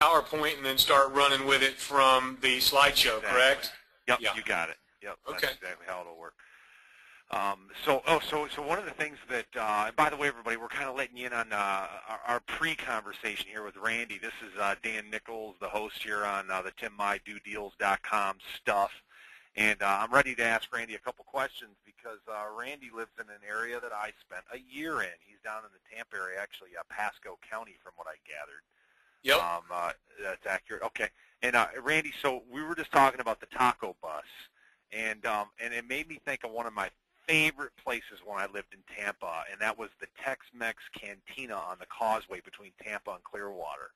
PowerPoint and then start running with it from the slideshow, Exactly. correct? Yep, Yeah. you got it. Yep, Okay. that's exactly how it'll work. So one of the things that, and by the way, everybody, we're kind of letting you in on our pre-conversation here with Randy. This is Dan Nichols, the host here on the TimMyDoDeals.com stuff. And I'm ready to ask Randy a couple questions because Randy lives in an area that I spent a year in. He's down in the Tampa area, actually, Pasco County, from what I gathered. Yep. That's accurate. Okay. And Randy, so we were just talking about the taco bus, and it made me think of one of my favorite places when I lived in Tampa, and that was the Tex-Mex Cantina on the Causeway between Tampa and Clearwater.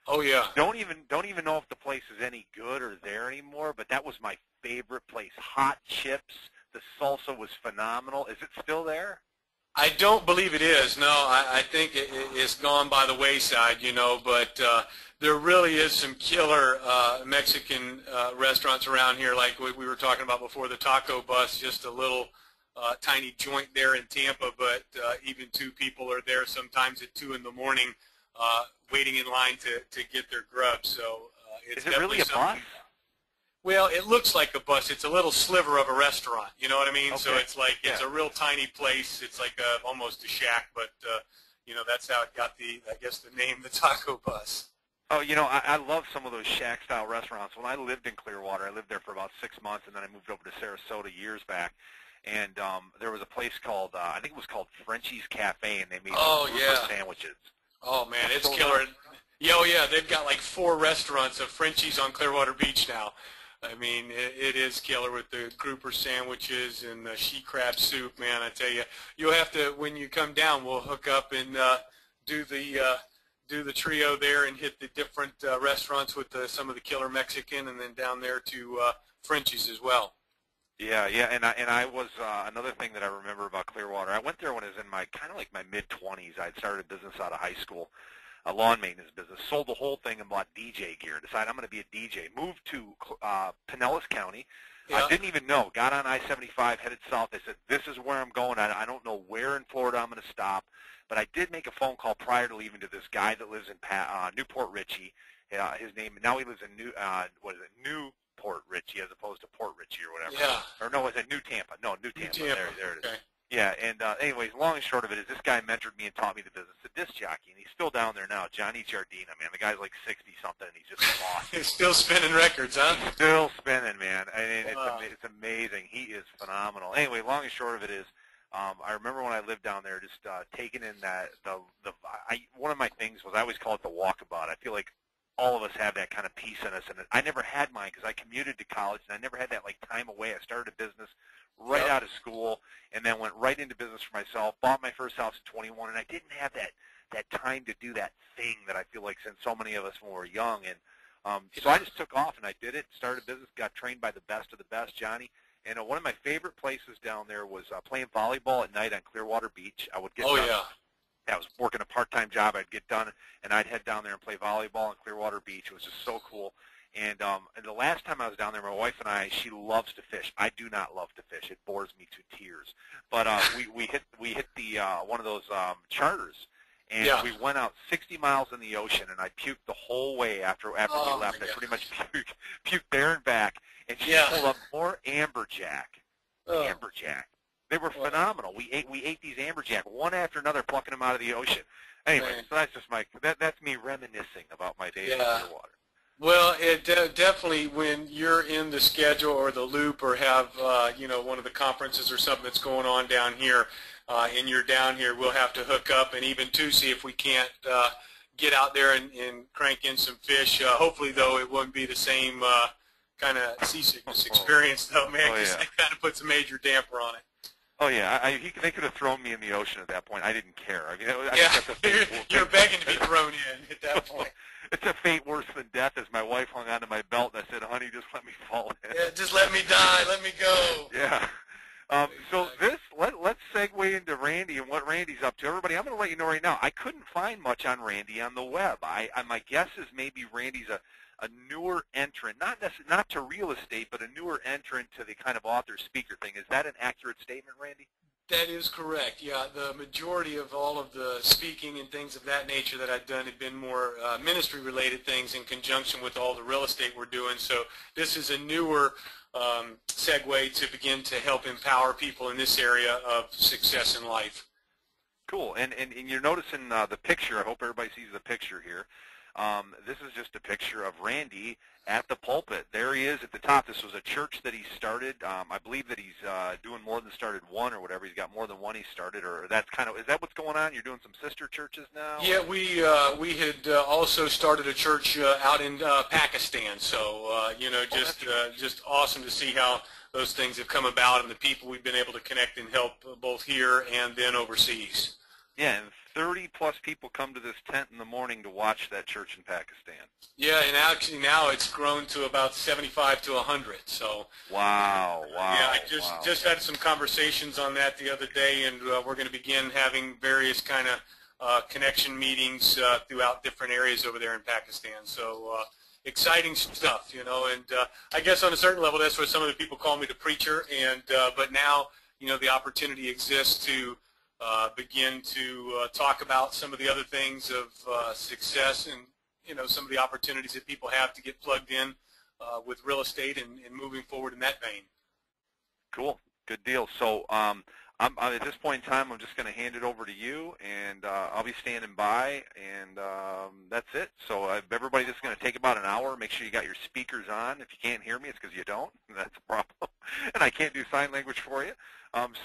Oh yeah. Don't even know if the place is any good or there anymore, but that was my favorite place. Hot chips, the salsa was phenomenal. Is it still there? I don't believe it is. No, I think it's gone by the wayside, but there really is some killer Mexican restaurants around here, like we were talking about before, the Taco Bus, just a little tiny joint there in Tampa, but even two people are there sometimes at 2 in the morning waiting in line to get their grub. So it's Is it really a bus? Well, it looks like a bus. It's a little sliver of a restaurant. You know what I mean? Okay. So it's like it's a real tiny place. It's like almost a shack, but that's how it got the name, the Taco Bus. Oh, I love some of those shack-style restaurants. When I lived in Clearwater, I lived there for about 6 months, and then I moved over to Sarasota years back. And there was a place called, I think it was called Frenchie's Cafe, and they made sandwiches. Oh, man, it's killer. Yeah, they've got like 4 restaurants of Frenchie's on Clearwater Beach now. I mean, it is killer with the grouper sandwiches and the she crab soup, man. I tell you, you'll have to, when you come down, we'll hook up and do the trio there and hit the different restaurants with some of the killer Mexican, and then down there to Frenchie's as well. Yeah, and I was another thing that I remember about Clearwater. I went there when I was in my kind of like my mid-20s. I'd started a business out of high school, a lawn maintenance business. Sold the whole thing and bought DJ gear. Decided I'm going to be a DJ. Moved to Pinellas County. I didn't even know. Got on I-75, headed south. I said, this is where I'm going. I don't know where in Florida I'm going to stop. But I did make a phone call prior to leaving to this guy that lives in Newport Richey. His name, now he lives in Newport Richey as opposed to Port Richey or whatever. Yeah. Or no, is it New Tampa? No, New Tampa. There it is. Okay. Yeah, and anyways, long and short of it is this guy mentored me and taught me the business. The disc jockey, and he's still down there now. Johnny Giardina, man. The guy's like 60-something, and he's just awesome. He's still spinning records, huh? Still spinning, man. I mean, it's amazing. He is phenomenal. Anyway, long and short of it is, I remember when I lived down there, just taking in one of my things was I always call it the walkabout. I feel like all of us have that kind of peace in us, and I never had mine because I commuted to college, and I never had that like time away. I started a business right out of school, and then went right into business for myself. Bought my first house at 21, and I didn't have that time to do that thing that I feel like since so many of us when we were young. And so I just took off and I did it. Started a business, got trained by the best of the best, Johnny. And one of my favorite places down there was playing volleyball at night on Clearwater Beach. I would get done. I was working a part-time job. I'd get done, and I'd head down there and play volleyball on Clearwater Beach. It was just so cool. And the last time I was down there, my wife and I, she loves to fish. I do not love to fish. It bores me to tears. But we hit the one of those charters, and we went out 60 miles in the ocean, and I puked the whole way after we left. I pretty much puked there and back. And she pulled up more amberjack. Amberjack. They were phenomenal. We ate these amberjack one after another, plucking them out of the ocean. Anyway, so that's just that's me reminiscing about my days in Clearwater. Well, it definitely, when you're in the schedule or the loop or have one of the conferences or something that's going on down here, and you're down here, we'll have to hook up and even to see if we can't get out there and crank in some fish. Hopefully, though, it wouldn't be the same kind of seasickness experience, though, man, because that kind of puts a major damper on it. Oh, yeah. They could have thrown me in the ocean at that point. I didn't care. I mean, you're begging to be thrown in at that point. It's a fate worse than death, as my wife hung onto my belt, and I said, honey, just let me fall in. Yeah, just let me die. Let me go. Yeah. So let's segue into Randy and what Randy's up to. Everybody, I'm going to let you know right now, I couldn't find much on Randy on the web. My guess is maybe Randy's a newer entrant, not to real estate, but a newer entrant to the kind of author-speaker thing. Is that an accurate statement, Randy? That is correct. Yeah, the majority of all of the speaking and things of that nature that I've done have been more ministry-related things in conjunction with all the real estate we're doing. So this is a newer segue to begin to help empower people in this area of success in life. Cool. And you're noticing the picture. I hope everybody sees the picture here. This is just a picture of Randy at the pulpit. There he is at the top. This was a church that he started. I believe that he's doing more than started one or whatever. He's got more than one he started, or that's kind of, is that what's going on? You're doing some sister churches now? Yeah, we had also started a church out in Pakistan. So just awesome to see how those things have come about and the people we've been able to connect and help both here and then overseas. Yeah, and 30-plus people come to this tent in the morning to watch that church in Pakistan. Yeah, and actually now it's grown to about 75 to 100. So wow. Yeah, I just had some conversations on that the other day, and we're going to begin having various kind of connection meetings throughout different areas over there in Pakistan. So exciting stuff, and I guess on a certain level that's where some of the people call me the preacher, and but now the opportunity exists to begin to talk about some of the other things of success and some of the opportunities that people have to get plugged in with real estate and moving forward in that vein. Cool, good deal. So I'm at this point in time, I'm just going to hand it over to you, and I'll be standing by, and that's it. So everybody, this is going to take about an hour. Make sure you got your speakers on. If you can't hear me, it's because you don't. That's a problem, and I can't do sign language for you. And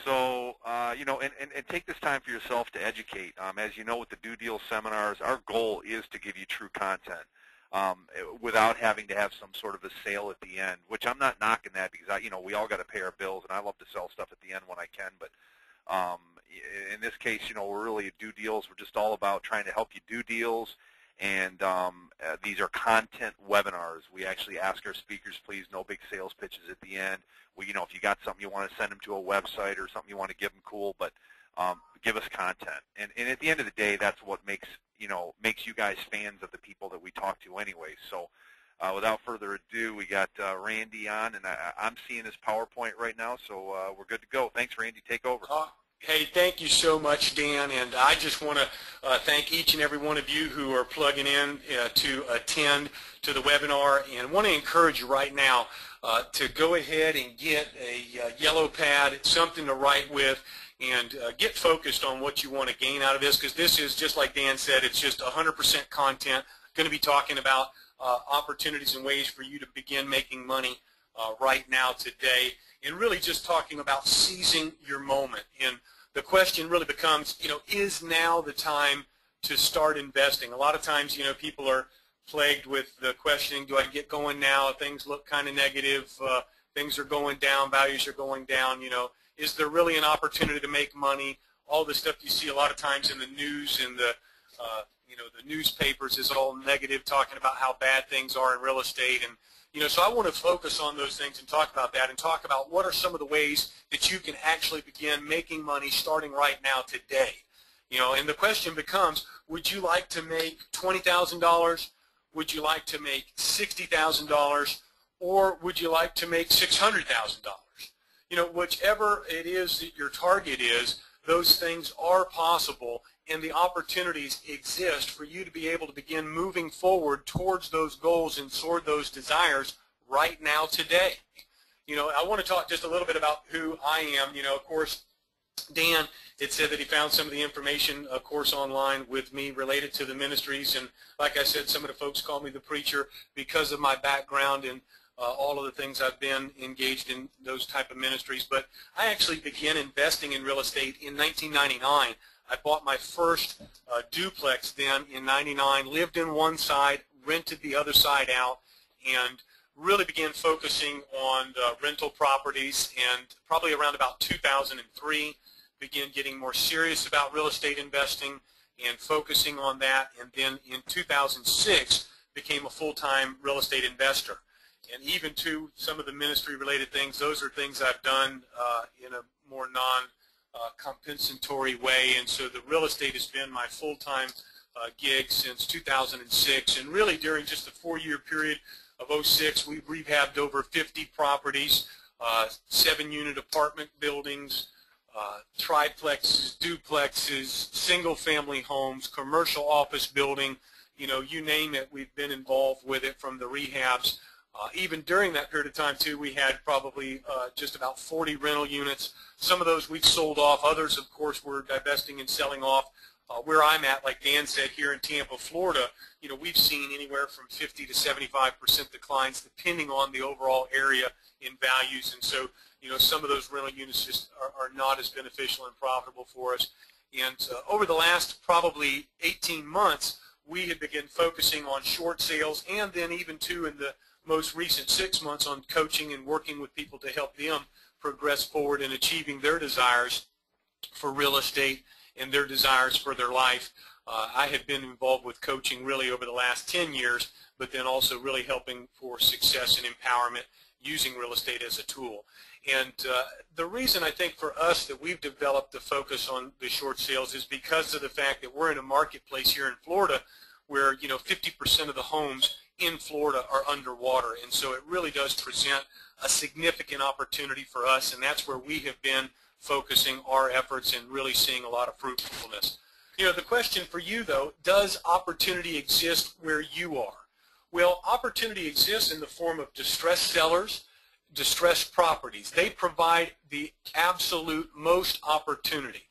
take this time for yourself to educate. As you know, with the Due Deal seminars, our goal is to give you true content without having to have some sort of a sale at the end, which I'm not knocking that because, we all got to pay our bills, and I love to sell stuff at the end when I can. But in this case, we're really Due Deals. We're just all about trying to help you do deals. And these are content webinars. We actually ask our speakers, please, no big sales pitches at the end. If you got something you want to send them to a website or something you want to give them, cool, but give us content. And at the end of the day, that's what makes you guys fans of the people that we talk to anyway. So without further ado, we got Randy on, and I'm seeing his PowerPoint right now, so we're good to go. Thanks, Randy. Take over. Hey, thank you so much, Dan, and I just want to thank each and every one of you who are plugging in to attend to the webinar, and want to encourage you right now to go ahead and get a yellow pad, something to write with, and get focused on what you want to gain out of this, because this is, just like Dan said, it's just 100% content. Going to be talking about opportunities and ways for you to begin making money right now today, and really just talking about seizing your moment. And the question really becomes, is now the time to start investing? A lot of times, people are plagued with the questioning, do I get going now? Things look kind of negative. Things are going down. Values are going down. Is there really an opportunity to make money? All the stuff you see a lot of times in the news and the newspapers is all negative, talking about how bad things are in real estate. And so I want to focus on those things and talk about that, and talk about what are some of the ways that you can actually begin making money starting right now today. And the question becomes, would you like to make $20,000? Would you like to make $60,000? Or would you like to make $600,000? Whichever it is that your target is, those things are possible, and the opportunities exist for you to be able to begin moving forward towards those goals and toward those desires right now today. I want to talk just a little bit about who I am. Of course, Dan had said that he found some of the information, of course, online with me related to the ministries, and like I said, some of the folks call me the preacher because of my background and all of the things I've been engaged in, those type of ministries. But I actually began investing in real estate in 1999. I bought my first duplex then in 99, lived in one side, rented the other side out, and really began focusing on rental properties. And probably around about 2003, began getting more serious about real estate investing and focusing on that. And then in 2006, became a full-time real estate investor. And even to some of the ministry-related things, those are things I've done in a more compensatory way, and so the real estate has been my full-time gig since 2006. And really during just the 4-year period of 06, we've rehabbed over 50 properties, 7-unit apartment buildings, triplexes, duplexes, single-family homes, commercial office building, you name it, we've been involved with it from the rehabs. Even during that period of time, too, we had probably just about 40 rental units. Some of those we've sold off. Others, of course, we're divesting and selling off. Where I'm at, like Dan said, here in Tampa, Florida, we've seen anywhere from 50 to 75% declines depending on the overall area in values. And so, some of those rental units just are not as beneficial and profitable for us. And over the last probably 18 months, we have begun focusing on short sales, and then even, too, in the most recent 6 months on coaching and working with people to help them progress forward in achieving their desires for real estate and their desires for their life. I have been involved with coaching really over the last 10 years, but then also really helping for success and empowerment using real estate as a tool. And the reason I think for us that we've developed the focus on the short sales is because of the fact that we're in a marketplace here in Florida where 50% of the homes in Florida are underwater, and so it really does present a significant opportunity for us, and that's where we have been focusing our efforts and really seeing a lot of fruitfulness. The question for you, though, does opportunity exist where you are? Well, opportunity exists in the form of distressed sellers, distressed properties. They provide the absolute most opportunity.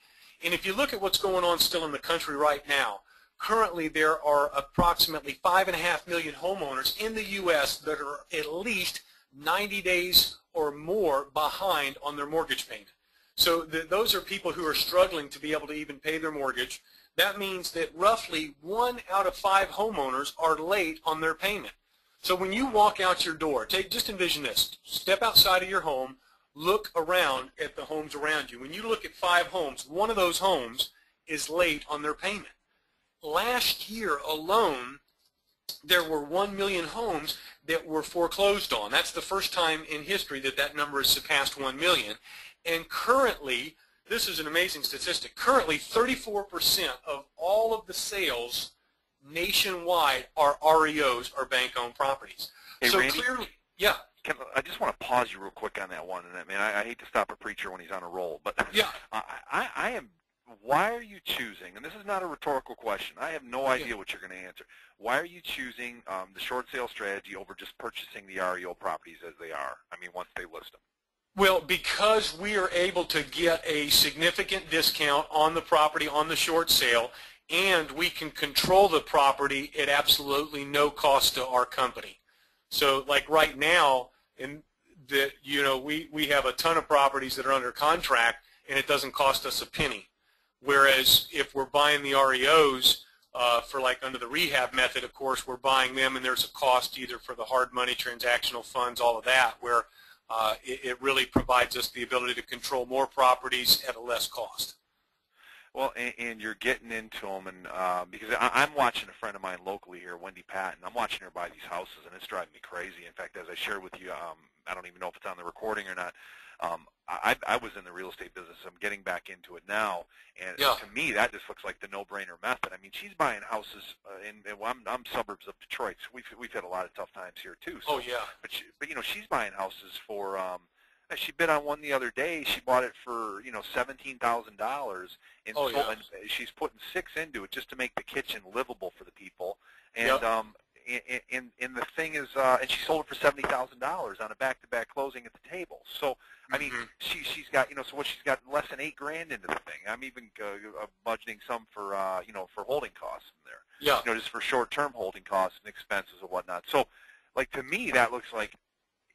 And if you look at what's going on still in the country right now, currently there are approximately 5.5 million homeowners in the U.S. that are at least 90 days or more behind on their mortgage payment. So those are people who are struggling to be able to even pay their mortgage. That means that roughly 1 out of 5 homeowners are late on their payment. So when you walk out your door, just envision this. Step outside of your home, look around at the homes around you. When you look at 5 homes, 1 of those homes is late on their payment. Last year alone, there were 1 million homes that were foreclosed on. That's the first time in history that that number has surpassed 1 million. And currently, this is an amazing statistic, currently 34% of all of the sales nationwide are REOs, or bank-owned properties. Hey, so Randy, clearly, yeah. I just want to pause you real quick on that one. And I hate to stop a preacher when he's on a roll, but Yeah. I am. Why are you choosing, and this is not a rhetorical question, I have no idea what you're going to answer. Why are you choosing the short sale strategy over just purchasing the REO properties as they are? I mean, once they list them. Well, because we are able to get a significant discount on the property on the short sale, and we can control the property at absolutely no cost to our company. So like right now, we have a ton of properties that are under contract, and it doesn't cost us a penny. Whereas if we're buying the REOs for like under the rehab method, of course, we're buying them, and there's a cost either for the hard money, transactional funds, all of that, where it really provides us the ability to control more properties at a less cost. Well, and you're getting into them, and because I'm watching a friend of mine locally here, Wendy Patton. I'm watching her buy these houses, and it's driving me crazy. In fact, as I shared with you, I don't even know if it's on the recording or not. I was in the real estate business. I'm getting back into it now, and Yeah. to me, that just looks like the no-brainer method. I mean, she's buying houses I'm suburbs of Detroit. So we've had a lot of tough times here too. So, Oh yeah. But she's buying houses for. She bid on one the other day. She bought it for $17,000, and, Oh, yeah. and she's putting 6 into it just to make the kitchen livable for the people. And Yep. and the thing is, and she sold it for $70,000 on a back-to-back closing at the table. So I mean, she's got so what she's got less than $8 grand into the thing. I'm even budgeting some for for holding costs in there. Yeah. Just for short-term holding costs and expenses and whatnot. So, like to me, that looks like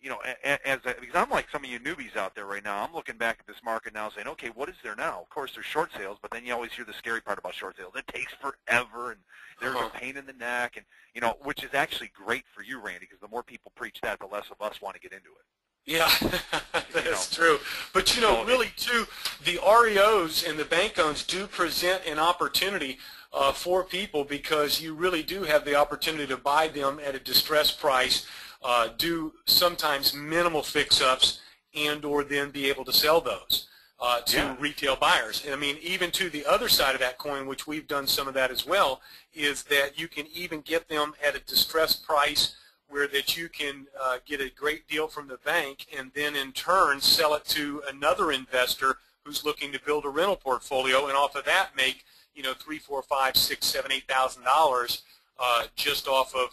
because I'm like some of you newbies out there right now. I'm looking back at this market now, saying, okay, what is there now? Of course, there's short sales, but then you always hear the scary part about short sales. It takes forever, and there's a pain in the neck, and which is actually great for you, Randy, because the more people preach that, the less of us want to get into it. Yeah, that's true. But really too, the REOs and the bank owns do present an opportunity for people, because you really do have the opportunity to buy them at a distressed price, do sometimes minimal fix-ups, and or then be able to sell those to retail buyers. And I mean, even to the other side of that coin, which we've done some of that as well, is that you can even get them at a distressed price where that you can get a great deal from the bank and then in turn sell it to another investor who's looking to build a rental portfolio, and off of that make, you know, $3, $4, $5, $6, $7, $8,000 just off of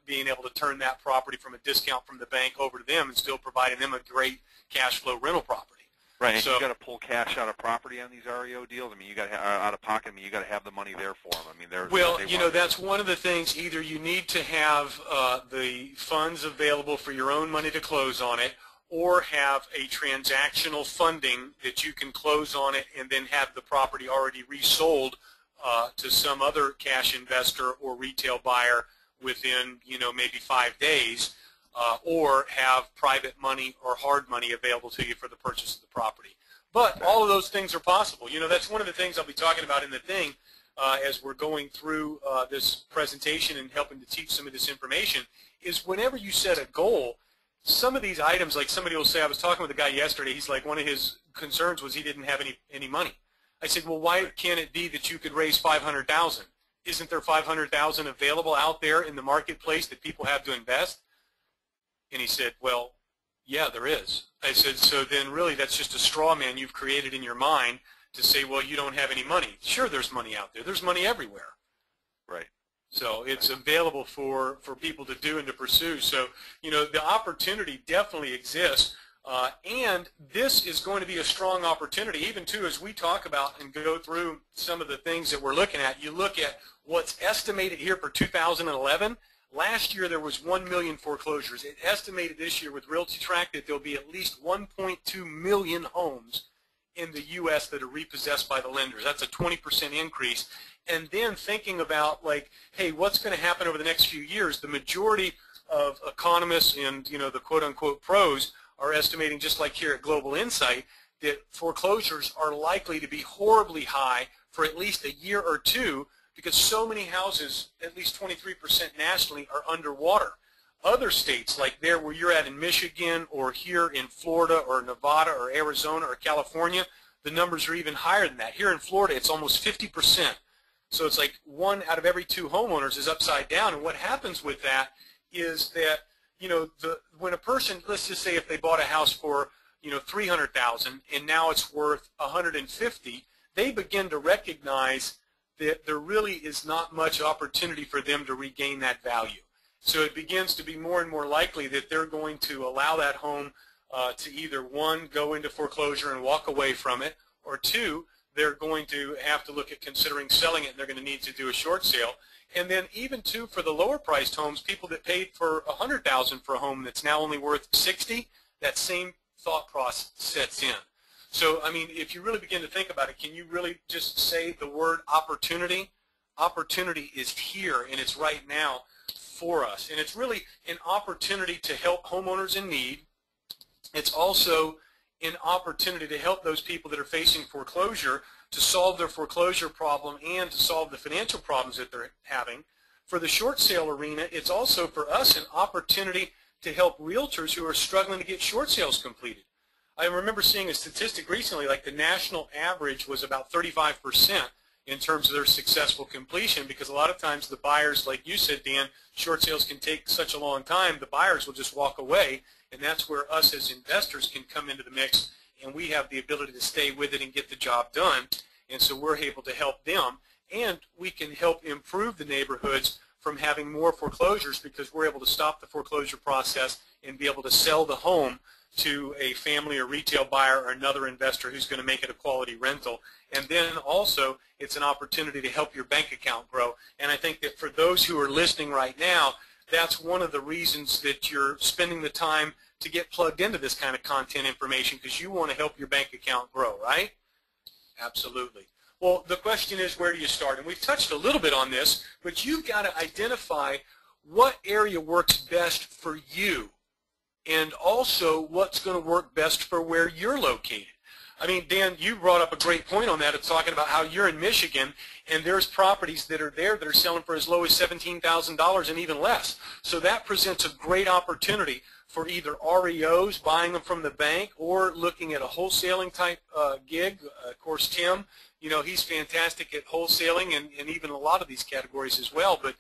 being able to turn that property from a discount from the bank over to them and still providing them a great cash flow rental property. Right, and so, you got to pull cash out of property on these REO deals. I mean, you got to out of pocket. I mean, you got to have the money there for them. I mean, well, you know, that's one of the things. Either you need to have the funds available for your own money to close on it, or have a transactional funding that you can close on it and then have the property already resold to some other cash investor or retail buyer within, you know, maybe 5 days. Or have private money or hard money available to you for the purchase of the property. But all of those things are possible. You know, that's one of the things I'll be talking about in the thing as we're going through this presentation and helping to teach some of this information, is whenever you set a goal, some of these items, like somebody will say, I was talking with a guy yesterday, he's like, one of his concerns was he didn't have any money. I said, well, why can't it be that you could raise $500,000? Isn't there $500,000 available out there in the marketplace that people have to invest? And he said, well, yeah, there is. I said, so then really that's just a straw man you've created in your mind to say, well, you don't have any money. Sure, there's money out there. There's money everywhere. Right. So it's available for people to do and to pursue. So, you know, the opportunity definitely exists. And this is going to be a strong opportunity, even too, as we talk about and go through some of the things that we're looking at. You look at what's estimated here for 2011. Last year there was 1 million foreclosures. It estimated this year with RealtyTrac that there'll be at least 1.2 million homes in the U.S. that are repossessed by the lenders. That's a 20% increase. And then thinking about, like, hey, what's going to happen over the next few years? The majority of economists and, you know, the quote-unquote pros are estimating, just like here at Global Insight, that foreclosures are likely to be horribly high for at least a year or two, because so many houses, at least 23% nationally, are underwater. Other states, like there where you're at in Michigan or here in Florida or Nevada or Arizona or California, the numbers are even higher than that. Here in Florida, it's almost 50%. So it's like 1 out of every 2 homeowners is upside down. And what happens with that is that, you know, when a person, let's just say if they bought a house for, you know, $300,000 and now it's worth $150,000, they begin to recognize that there really is not much opportunity for them to regain that value. So it begins to be more and more likely that they're going to allow that home to either, 1, go into foreclosure and walk away from it, or 2, they're going to have to look at considering selling it, and they're going to need to do a short sale. And then even, too, for the lower priced homes, people that paid for $100,000 for a home that's now only worth $60,000, that same thought process sets in. So, I mean, if you really begin to think about it, can you really just say the word opportunity? Opportunity is here, and it's right now for us. And it's really an opportunity to help homeowners in need. It's also an opportunity to help those people that are facing foreclosure to solve their foreclosure problem and to solve the financial problems that they're having. For the short sale arena, it's also for us an opportunity to help realtors who are struggling to get short sales completed. I remember seeing a statistic recently, like the national average was about 35% in terms of their successful completion, because a lot of times the buyers, like you said, Dan, short sales can take such a long time, the buyers will just walk away, and that's where us as investors can come into the mix, and we have the ability to stay with it and get the job done, and so we're able to help them, and we can help improve the neighborhoods from having more foreclosures, because we're able to stop the foreclosure process and be able to sell the home to a family or retail buyer or another investor who's going to make it a quality rental. And then also it's an opportunity to help your bank account grow. And I think that for those who are listening right now, that's one of the reasons that you're spending the time to get plugged into this kind of content information, because you want to help your bank account grow, right? Absolutely. Well, the question is, where do you start? And we've touched a little bit on this, but you've got to identify what area works best for you, and also what's going to work best for where you're located. I mean, Dan, you brought up a great point on that. It's talking about how you're in Michigan, and there's properties that are there that are selling for as low as $17,000 and even less. So that presents a great opportunity for either REOs, buying them from the bank, or looking at a wholesaling type gig. Of course, Tim, you know, he's fantastic at wholesaling and even a lot of these categories as well. But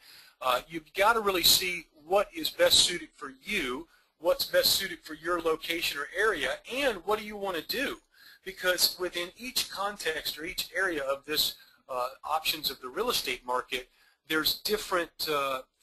you've got to really see what is best suited for you, what's best suited for your location or area, and what do you want to do? because within each context or each area of this options of the real estate market, there's different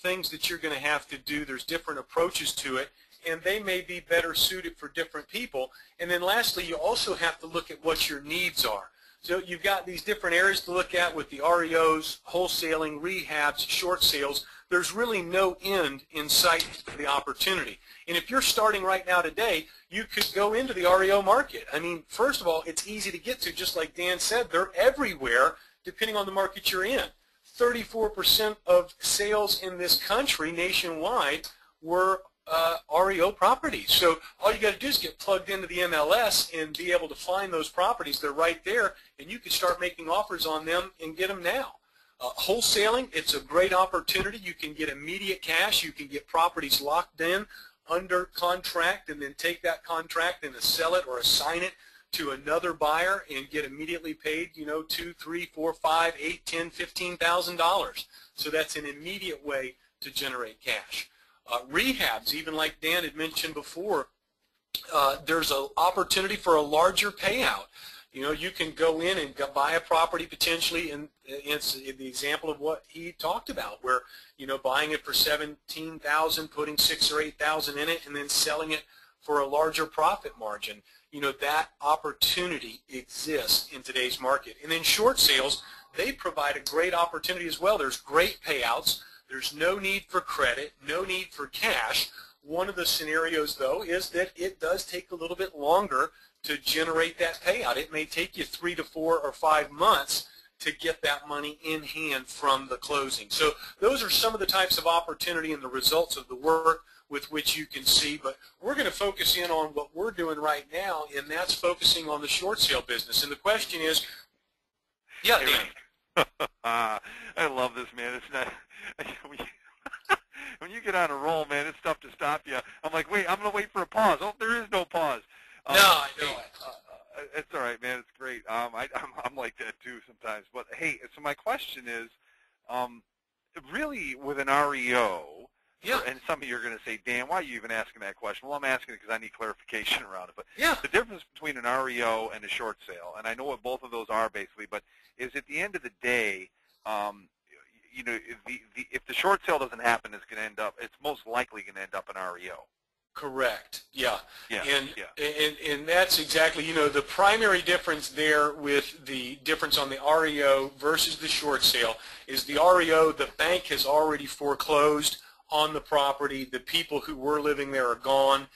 things that you're going to have to do. There's different approaches to it, and they may be better suited for different people. And then lastly, you also have to look at what your needs are. So you've got these different areas to look at with the REOs, wholesaling, rehabs, short sales. There's really no end in sight for the opportunity. And if you're starting right now today, you could go into the REO market. I mean, first of all, it's easy to get to. Just like Dan said, they're everywhere depending on the market you're in. 34% of sales in this country nationwide were REO properties. So all you got to do is get plugged into the MLS and be able to find those properties. They're right there, and you can start making offers on them and get them now. Wholesaling, it's a great opportunity. You can get immediate cash. You can get properties locked in under contract and then take that contract and sell it or assign it to another buyer and get immediately paid, you know, $2,000, $3,000, $4,000, $5,000, $8,000, $10,000, $15,000. So that's an immediate way to generate cash. Rehabs, even like Dan had mentioned before, there's an opportunity for a larger payout. You know, you can go in and buy a property potentially, and it's the example of what he talked about, where, you know, buying it for $17,000, putting $6,000 or $8,000 in it, and then selling it for a larger profit margin. You know, that opportunity exists in today's market. And then short sales, they provide a great opportunity as well. There's great payouts. There's no need for credit, no need for cash. One of the scenarios, though, is that it does take a little bit longer to generate that payout. It may take you 3 to 4 or 5 months to get that money in hand from the closing. So those are some of the types of opportunity and the results of the work with which you can see. But we're going to focus in on what we're doing right now, and that's focusing on the short sale business. And the question is, yeah, Danny. I love this, man. It's not when you get on a roll, man, it's tough to stop you. I'm like, wait, I'm going to wait for a pause. Oh, there is no pause. No, I know it. It's all right, man. It's great. I'm like that too sometimes. But hey, so my question is, really with an REO, yeah. And some of you are going to say, Dan, why are you even asking that question? Well, I'm asking it because I need clarification around it. But yeah. The difference between an REO and a short sale, and I know what both of those are basically, but is at the end of the day, you know, if the short sale doesn't happen, it's most likely going to end up in REO. Correct. Yeah. Yeah. And that's exactly, you know, the primary difference there with the difference on the REO versus the short sale is the REO, the bank has already foreclosed on the property. The people who were living there are gone,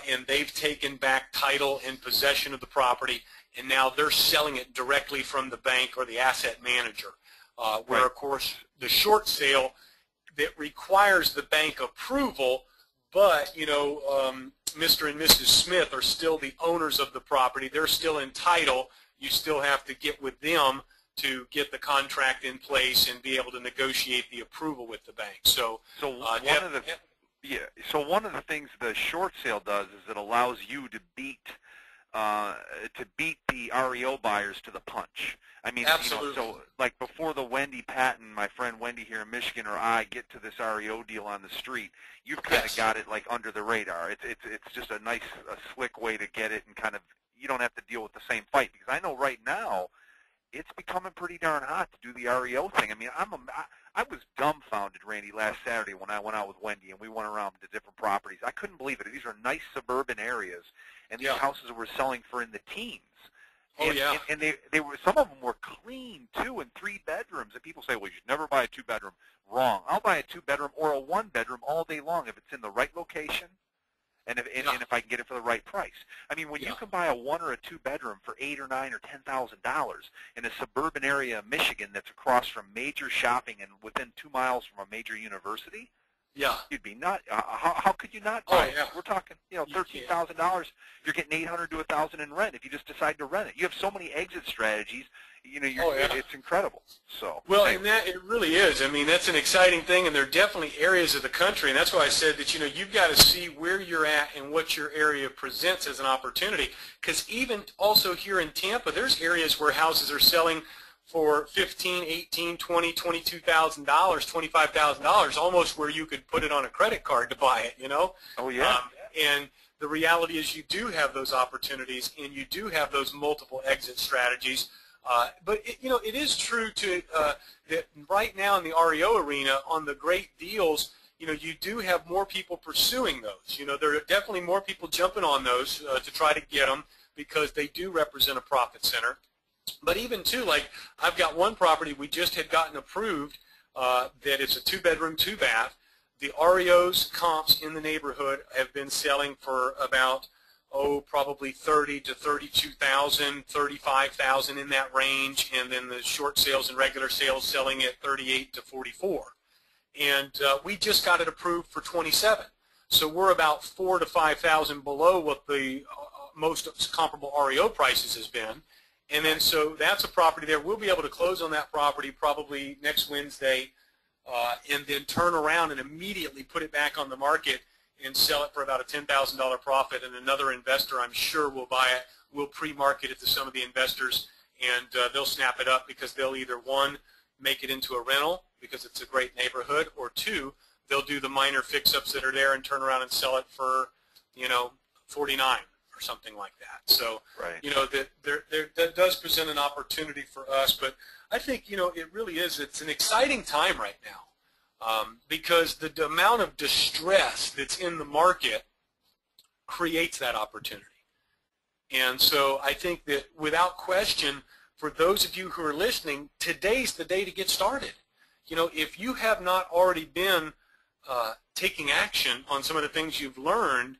and they've taken back title and possession of the property, and now they're selling it directly from the bank or the asset manager. Where, of course, the short sale, that requires the bank approval, but, you know, Mr. and Mrs. Smith are still the owners of the property. They're still in title. You still have to get with them to get the contract in place and be able to negotiate the approval with the bank. So one of the things the short sale does is it allows you to beat the REO buyers to the punch. I mean, absolutely. You know, so like before the Wendy Patton, my friend Wendy here in Michigan, or I get to this REO deal on the street, you've kind of got it like under the radar. It's just a nice, slick way to get it, and kind of you don't have to deal with the same fight, because I know right now it's becoming pretty darn hot to do the REO thing. I mean, I was dumbfounded, Randy, last Saturday when I went out with Wendy and we went around to different properties. I couldn't believe it. These are nice suburban areas, and these houses were selling for in the teens. Oh, yeah. And they were, some of them were clean, 2 and 3 bedrooms. And people say, well, you should never buy a 2-bedroom. Wrong. I'll buy a 2-bedroom or a 1-bedroom all day long if it's in the right location and if I can get it for the right price. I mean, when you can buy a 1 or a 2-bedroom for $8,000 or $9,000 or $10,000 in a suburban area of Michigan that's across from major shopping and within 2 miles from a major university, you'd be not. How could you not buy it? We're talking, you know, $13,000. You're getting $800 to $1,000 in rent if you just decide to rent it. You have so many exit strategies. You know, it's incredible. So well, and that it really is. I mean, that's an exciting thing, and there are definitely areas of the country, and that's why I said that, you know, you've got to see where you're at and what your area presents as an opportunity. Because even also here in Tampa, there's areas where houses are selling for $15,000, $18,000, $20,000, $22,000, $25,000, almost where you could put it on a credit card to buy it, you know? Oh, yeah. And the reality is you do have those opportunities, and you do have those multiple exit strategies. But it is true that right now in the REO arena, on the great deals, you do have more people pursuing those. There are definitely more people jumping on those to try to get them because they do represent a profit center. But even too, like I've got one property we just had gotten approved that it's a 2-bedroom, 2-bath. The REOs comps in the neighborhood have been selling for about, probably 30 to 32,000, 35,000 in that range, and then the short sales and regular sales selling at 38 to 44. And we just got it approved for 27. So we're about 4,000 to 5,000 below what the most comparable REO prices has been. And then so that's a property there. We'll be able to close on that property probably next Wednesday, and then turn around and immediately put it back on the market and sell it for about a $10,000 profit. And another investor, I'm sure, will buy it. We'll pre-market it to some of the investors, and they'll snap it up because they'll either, one, make it into a rental because it's a great neighborhood, or two, they'll do the minor fix-ups that are there and turn around and sell it for, 49 or something like that. So, right. That does present an opportunity for us. But I think, it really is. It's an exciting time right now because the amount of distress that's in the market creates that opportunity. And so I think that without question, for those of you who are listening, today's the day to get started. If you have not already been taking action on some of the things you've learned,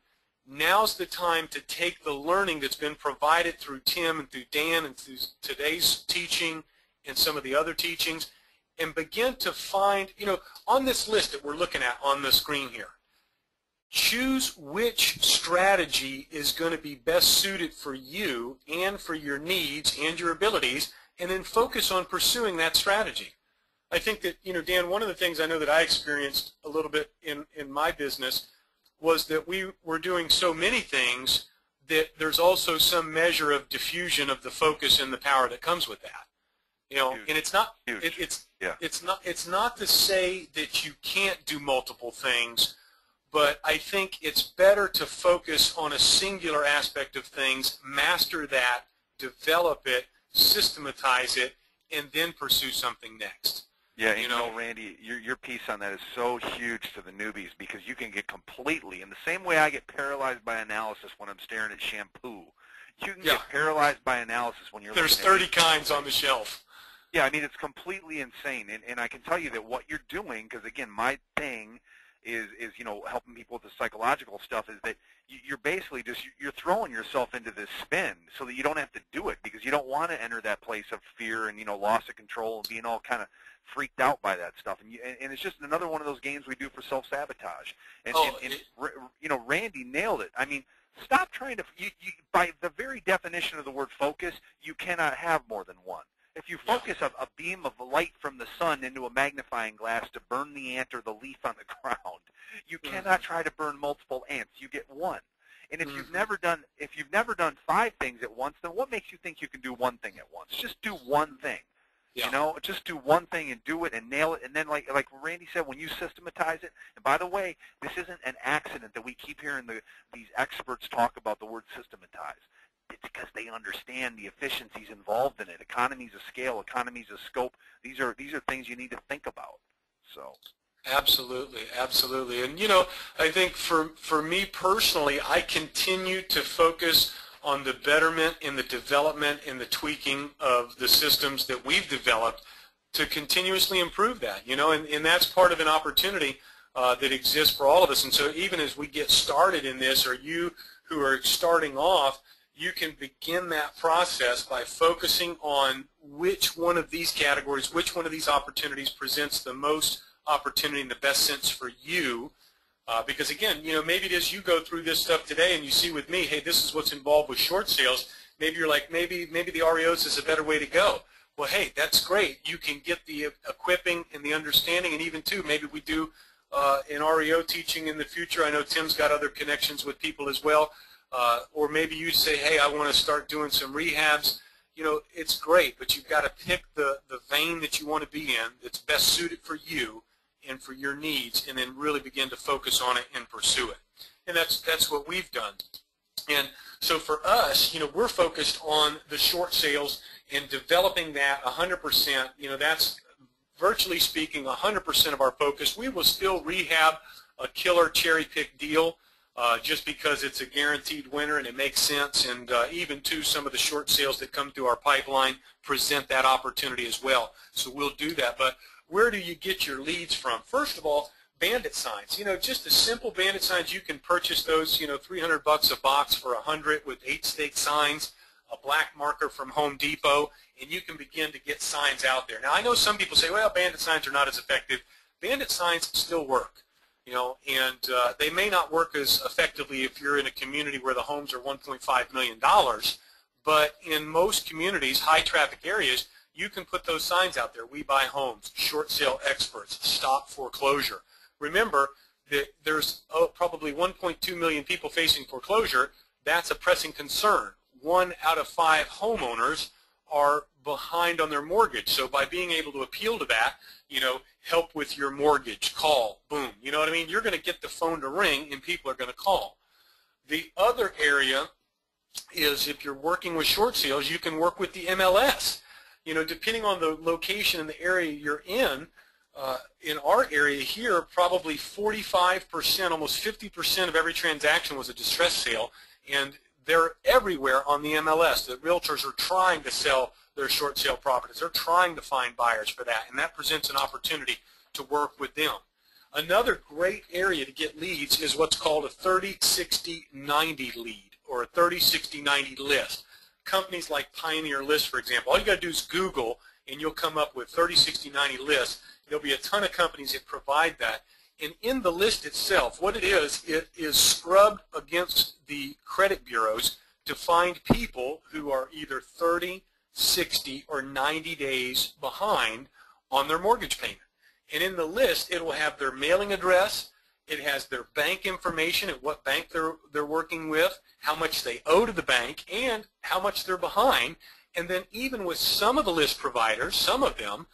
now's the time to take the learning that's been provided through Tim and through Dan and through today's teaching and some of the other teachings and begin to find, on this list that we're looking at on the screen here, choose which strategy is going to be best suited for you and for your needs and your abilities, and then focus on pursuing that strategy. I think that, Dan, one of the things I know that I experienced a little bit in my business was that we were doing so many things that there's also some measure of diffusion of the focus and the power that comes with that. And it's not it's not to say that you can't do multiple things, but I think it's better to focus on a singular aspect of things, master that, develop it, systematize it, and then pursue something next. Yeah, Randy, your piece on that is so huge to the newbies because you can get completely, in the same way I get paralyzed by analysis when I'm staring at shampoo, you can get paralyzed by analysis when you're There's 30 kinds on the shelf. Yeah, I mean, it's completely insane. And I can tell you that what you're doing, because, again, my thing is helping people with the psychological stuff, is that you're basically you're throwing yourself into this spin so that you don't have to do it because you don't want to enter that place of fear and, loss of control and being all kind of freaked out by that stuff. And it's just another one of those games we do for self-sabotage. And Randy nailed it. I mean, stop trying to by the very definition of the word focus, you cannot have more than one. If you focus a beam of light from the sun into a magnifying glass to burn the ant or the leaf on the ground, you cannot try to burn multiple ants. You get one. And if you've never done 5 things at once, then what makes you think you can do one thing at once? Just do one thing. Yeah. Just do one thing and do it and nail it. And then, like Randy said, when you systematize it, and by the way, this isn't an accident that we keep hearing these experts talk about the word systematize. It's because they understand the efficiencies involved in it, economies of scale, economies of scope. These are things you need to think about. So. Absolutely, absolutely. And, I think for me personally, I continue to focus on the betterment and the development and the tweaking of the systems that we've developed to continuously improve that, and that's part of an opportunity that exists for all of us. And so even as we get started in this, or you who are starting off, you can begin that process by focusing on which one of these categories, which one of these opportunities presents the most opportunity in the best sense for you. Because again, maybe it is you go through this stuff today and you see with me, hey, this is what's involved with short sales. Maybe you're like, maybe the REOs is a better way to go. Well, hey, that's great. You can get the equipping and the understanding, and even too, maybe we do an REO teaching in the future. I know Tim's got other connections with people as well. Or maybe you say, hey, I want to start doing some rehabs. It's great, but you've got to pick the vein that you want to be in that's best suited for you and for your needs, and then really begin to focus on it and pursue it. And that's what we've done. And so for us, we're focused on the short sales and developing that 100%. That's virtually speaking 100% of our focus. We will still rehab a killer cherry pick deal just because it's a guaranteed winner and it makes sense. And even to some of the short sales that come through our pipeline present that opportunity as well. So we'll do that. But where do you get your leads from? First of all, bandit signs. Just the simple bandit signs, you can purchase those, $300 a box for 100 with 8-stake signs, a black marker from Home Depot, and you can begin to get signs out there. Now, I know some people say, well, bandit signs are not as effective. Bandit signs still work, and they may not work as effectively if you're in a community where the homes are $1.5 million, but in most communities, high traffic areas, you can put those signs out there. We buy homes, short sale experts, stop foreclosure. Remember that there's probably 1.2 million people facing foreclosure. That's a pressing concern. 1 out of 5 homeowners are behind on their mortgage. So by being able to appeal to that, help with your mortgage, call, boom. You know what I mean? You're going to get the phone to ring and people are going to call. The other area is if you're working with short sales, you can work with the MLS. Depending on the location and the area you're in our area here, probably 45%, almost 50% of every transaction was a distress sale, and they're everywhere on the MLS. The realtors are trying to sell their short sale properties. They're trying to find buyers for that, and that presents an opportunity to work with them. Another great area to get leads is what's called a 30-60-90 lead, or a 30-60-90 list. Companies like Pioneer List, for example, all you got to do is Google, and you'll come up with 30-60-90 lists. There'll be a ton of companies that provide that. And in the list itself, what it is scrubbed against the credit bureaus to find people who are either 30, 60, or 90 days behind on their mortgage payment. And in the list, it will have their mailing address, it has their bank information at what bank they're working with, how much they owe to the bank, and how much they're behind. And then even with some of the list providers, some of them,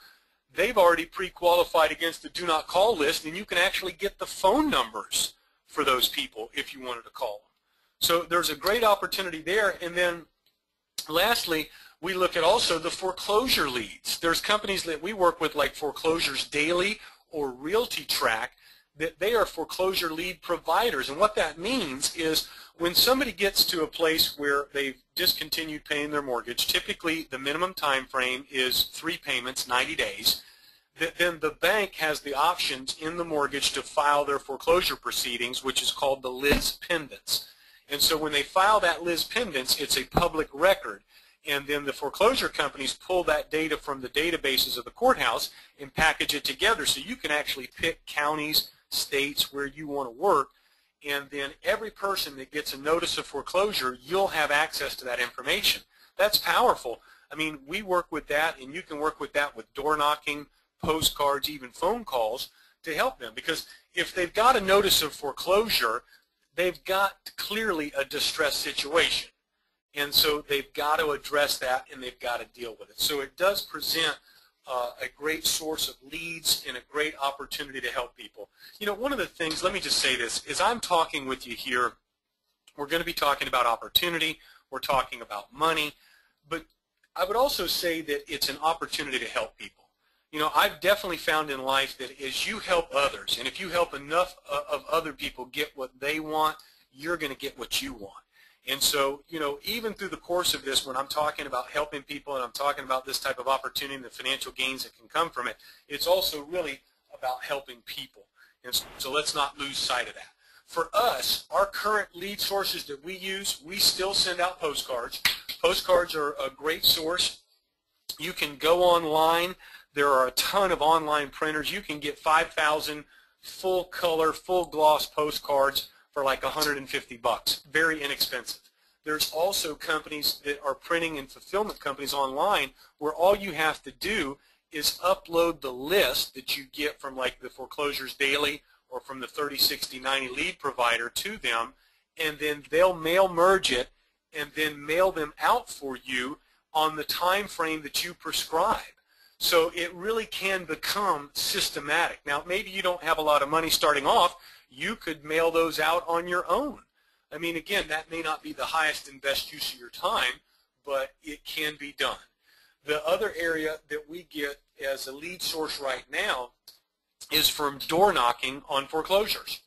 they've already pre-qualified against the do not call list, and you can actually get the phone numbers for those people if you wanted to call them. So there's a great opportunity there. And then lastly, we look at also the foreclosure leads. There's companies that we work with like Foreclosures Daily or Realty Track, that they are foreclosure lead providers. And what that means is when somebody gets to a place where they've discontinued paying their mortgage, typically the minimum time frame is 3 payments, 90 days, then the bank has the options in the mortgage to file their foreclosure proceedings, which is called the lis pendens. And so when they file that lis pendens, it's a public record. And then the foreclosure companies pull that data from the databases of the courthouse and package it together so you can actually pick counties, states where you want to work, and then every person that gets a notice of foreclosure, you'll have access to that information. That's powerful. I mean, we work with that, and you can work with that with door knocking, postcards, even phone calls to help them. Because if they've got a notice of foreclosure, they've got clearly a distressed situation. And so they've got to address that, and they've got to deal with it. So it does present a great source of leads and a great opportunity to help people. One of the things, let me just say this, is I'm talking with you here, we're going to be talking about opportunity, we're talking about money, but I would also say that it's an opportunity to help people. I've definitely found in life that as you help others, and if you help enough of other people get what they want, you're going to get what you want. And so, even through the course of this, when I'm talking about helping people and I'm talking about this type of opportunity and the financial gains that can come from it, it's also really about helping people. And so let's not lose sight of that. For us, our current lead sources that we use, we still send out postcards. Postcards are a great source. You can go online. There are a ton of online printers. You can get 5,000 full color, full gloss postcards for like $150. Very inexpensive. There's also companies that are printing and fulfillment companies online where all you have to do is upload the list that you get from like the Foreclosures Daily or from the 30-60-90 lead provider to them, and then they'll mail merge it and then mail them out for you on the time frame that you prescribe. So it really can become systematic. Now, maybe you don't have a lot of money starting off. you could mail those out on your own. I mean, again, that may not be the highest and best use of your time, but it can be done. The other area that we get as a lead source right now is from door knocking on foreclosures.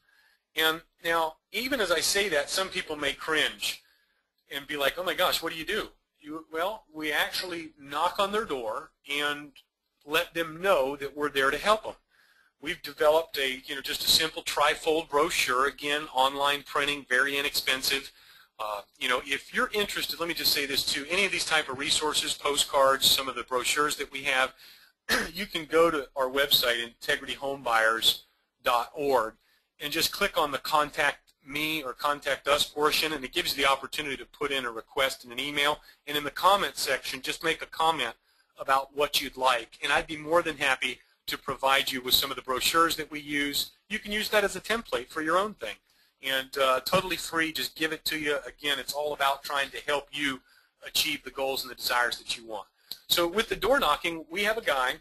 And now, even as I say that, some people may cringe and be like, oh my gosh, what do you do? Well, we actually knock on their door and let them know that we're there to help them. We've developed just a simple trifold brochure, again, online printing, very inexpensive. If you're interested, let me just say this too, any of these type of resources, postcards, some of the brochures that we have, you can go to our website, integrityhomebuyers.org, and just click on the contact me or contact us portion, and it gives you the opportunity to put in a request in an email. And in the comment section, just make a comment about what you'd like, and I'd be more than happy to provide you with some of the brochures that we use. You can use that as a template for your own thing, and totally free. Just give it to you. Again, it's all about trying to help you achieve the goals and the desires that you want. So with the door knocking, we have a guy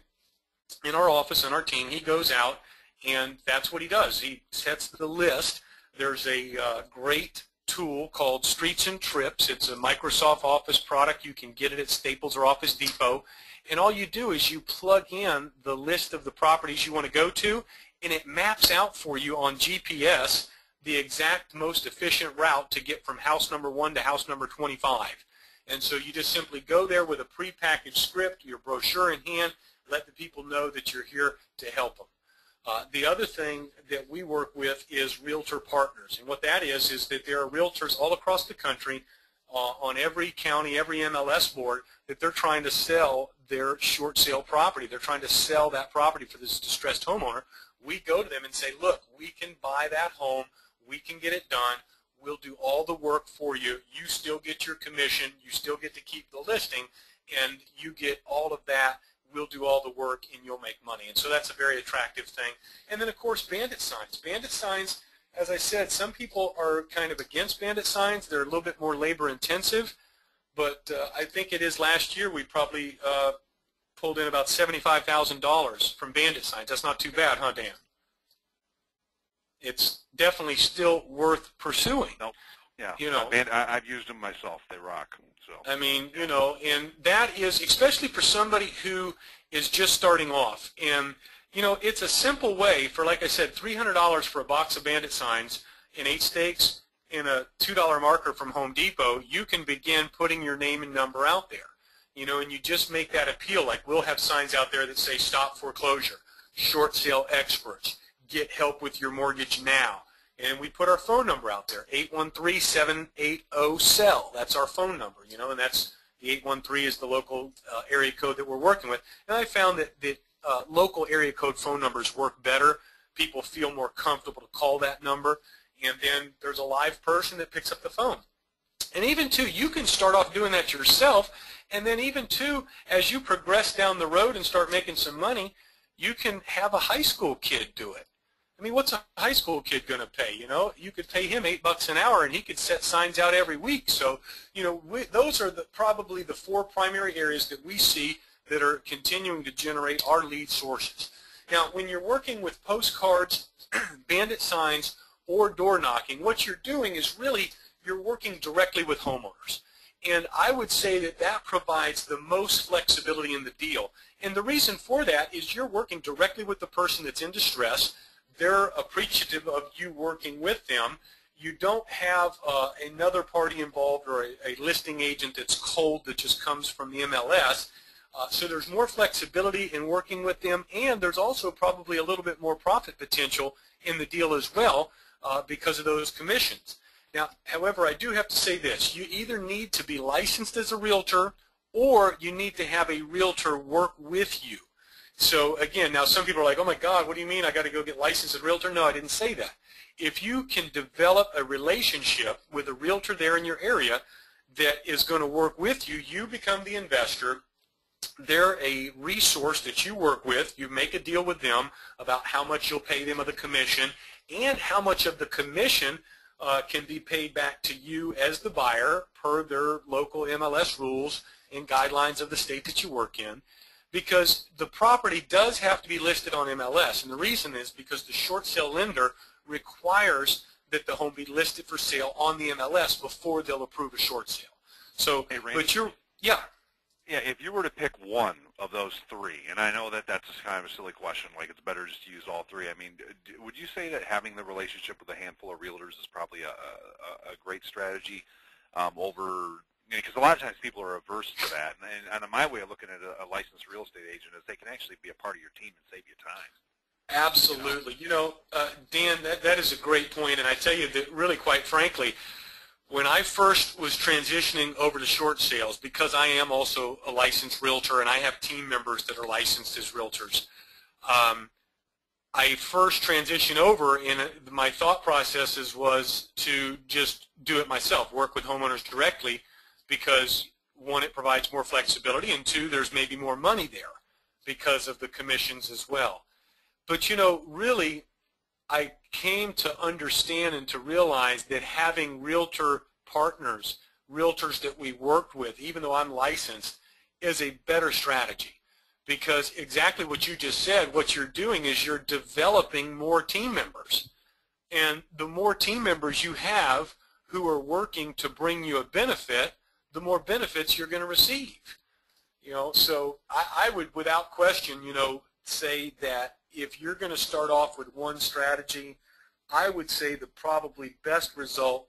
in our office, in our team. He goes out, and that's what he does. He sets the list. There's a great tool called Streets and Trips. It's a Microsoft Office product. You can get it at Staples or Office Depot. And all you do is you plug in the list of the properties you want to go to, and it maps out for you on GPS the exact most efficient route to get from house number 1 to house number 25. And so you just simply go there with a prepackaged script, your brochure in hand, let the people know that you're here to help them. The other thing that we work with is realtor partners. And what that is that there are realtors all across the country on every county, every MLS board, that they're trying to sell their short sale property. They're trying to sell that property for this distressed homeowner. We go to them and say, look, we can buy that home. We can get it done. We'll do all the work for you. You still get your commission. You still get to keep the listing, and you get all of that. We'll do all the work, and you'll make money. And so that's a very attractive thing. And then, of course, bandit signs. Bandit signs, as I said, some people are kind of against bandit signs. They're a little bit more labor intensive. But I think it is last year we probably pulled in about $75,000 from bandit signs. That's not too bad, huh, Dan? It's definitely still worth pursuing. Nope. Yeah. I've used them myself. They rock. So. I mean, and that is especially for somebody who is just starting off. And, it's a simple way for, like I said, $300 for a box of bandit signs and 8 stakes and a $2 marker from Home Depot. You can begin putting your name and number out there. And you just make that appeal. Like, we'll have signs out there that say stop foreclosure, short sale experts, get help with your mortgage now. And we put our phone number out there, 813-780-SELL. That's our phone number, and that's the 813 is the local area code that we're working with. And I found that local area code phone numbers work better. People feel more comfortable to call that number. And then there's a live person that picks up the phone. And even, too, you can start off doing that yourself. And then even, too, as you progress down the road and start making some money, you can have a high school kid do it. I mean, what's a high school kid going to pay? You could pay him $8 an hour, and he could set signs out every week. So, those are probably the 4 primary areas that we see that are continuing to generate our lead sources. Now, when you're working with postcards, bandit signs, or door knocking, what you're doing is really you're working directly with homeowners. And I would say that that provides the most flexibility in the deal. And the reason for that is you're working directly with the person that's in distress. They're appreciative of you working with them. You don't have another party involved or a listing agent that's cold that just comes from the MLS. So there's more flexibility in working with them, and there's also probably a little bit more profit potential in the deal as well because of those commissions. Now, however, I do have to say this. You either need to be licensed as a realtor or you need to have a realtor work with you. So again, now some people are like, oh my God, what do you mean I got to go get licensed as a realtor? No, I didn't say that. If you can develop a relationship with a realtor there in your area that is going to work with you, you become the investor. They're a resource that you work with. You make a deal with them about how much you'll pay them of the commission and how much of the commission can be paid back to you as the buyer per their local MLS rules and guidelines of the state that you work in. Because the property does have to be listed on MLS, and the reason is because the short sale lender requires that the home be listed for sale on the MLS before they'll approve a short sale. So, hey, Randy, but yeah. Yeah, if you were to pick one of those three, and I know that that's kind of a silly question, like it's better just to use all three. I mean, would you say that having the relationship with a handful of realtors is probably a great strategy over, because a lot of times people are averse to that. And my way of looking at a licensed real estate agent is they can actually be a part of your team and save you time. Absolutely. Dan, that is a great point, and I tell you that really, quite frankly, when I first was transitioning over to short sales, because I am also a licensed realtor and I have team members that are licensed as realtors, I first transitioned over, and my thought processes was to just do it myself, work with homeowners directly, because one, it provides more flexibility, and two, there's maybe more money there because of the commissions as well. But really, I came to understand and to realize that having realtor partners, realtors that we worked with, even though I'm licensed, is a better strategy. Because exactly what you just said, what you're doing is you're developing more team members. And the more team members you have who are working to bring you a benefit, the more benefits you're going to receive. So I would, without question, say that if you're going to start off with one strategy, I would say the probably best result,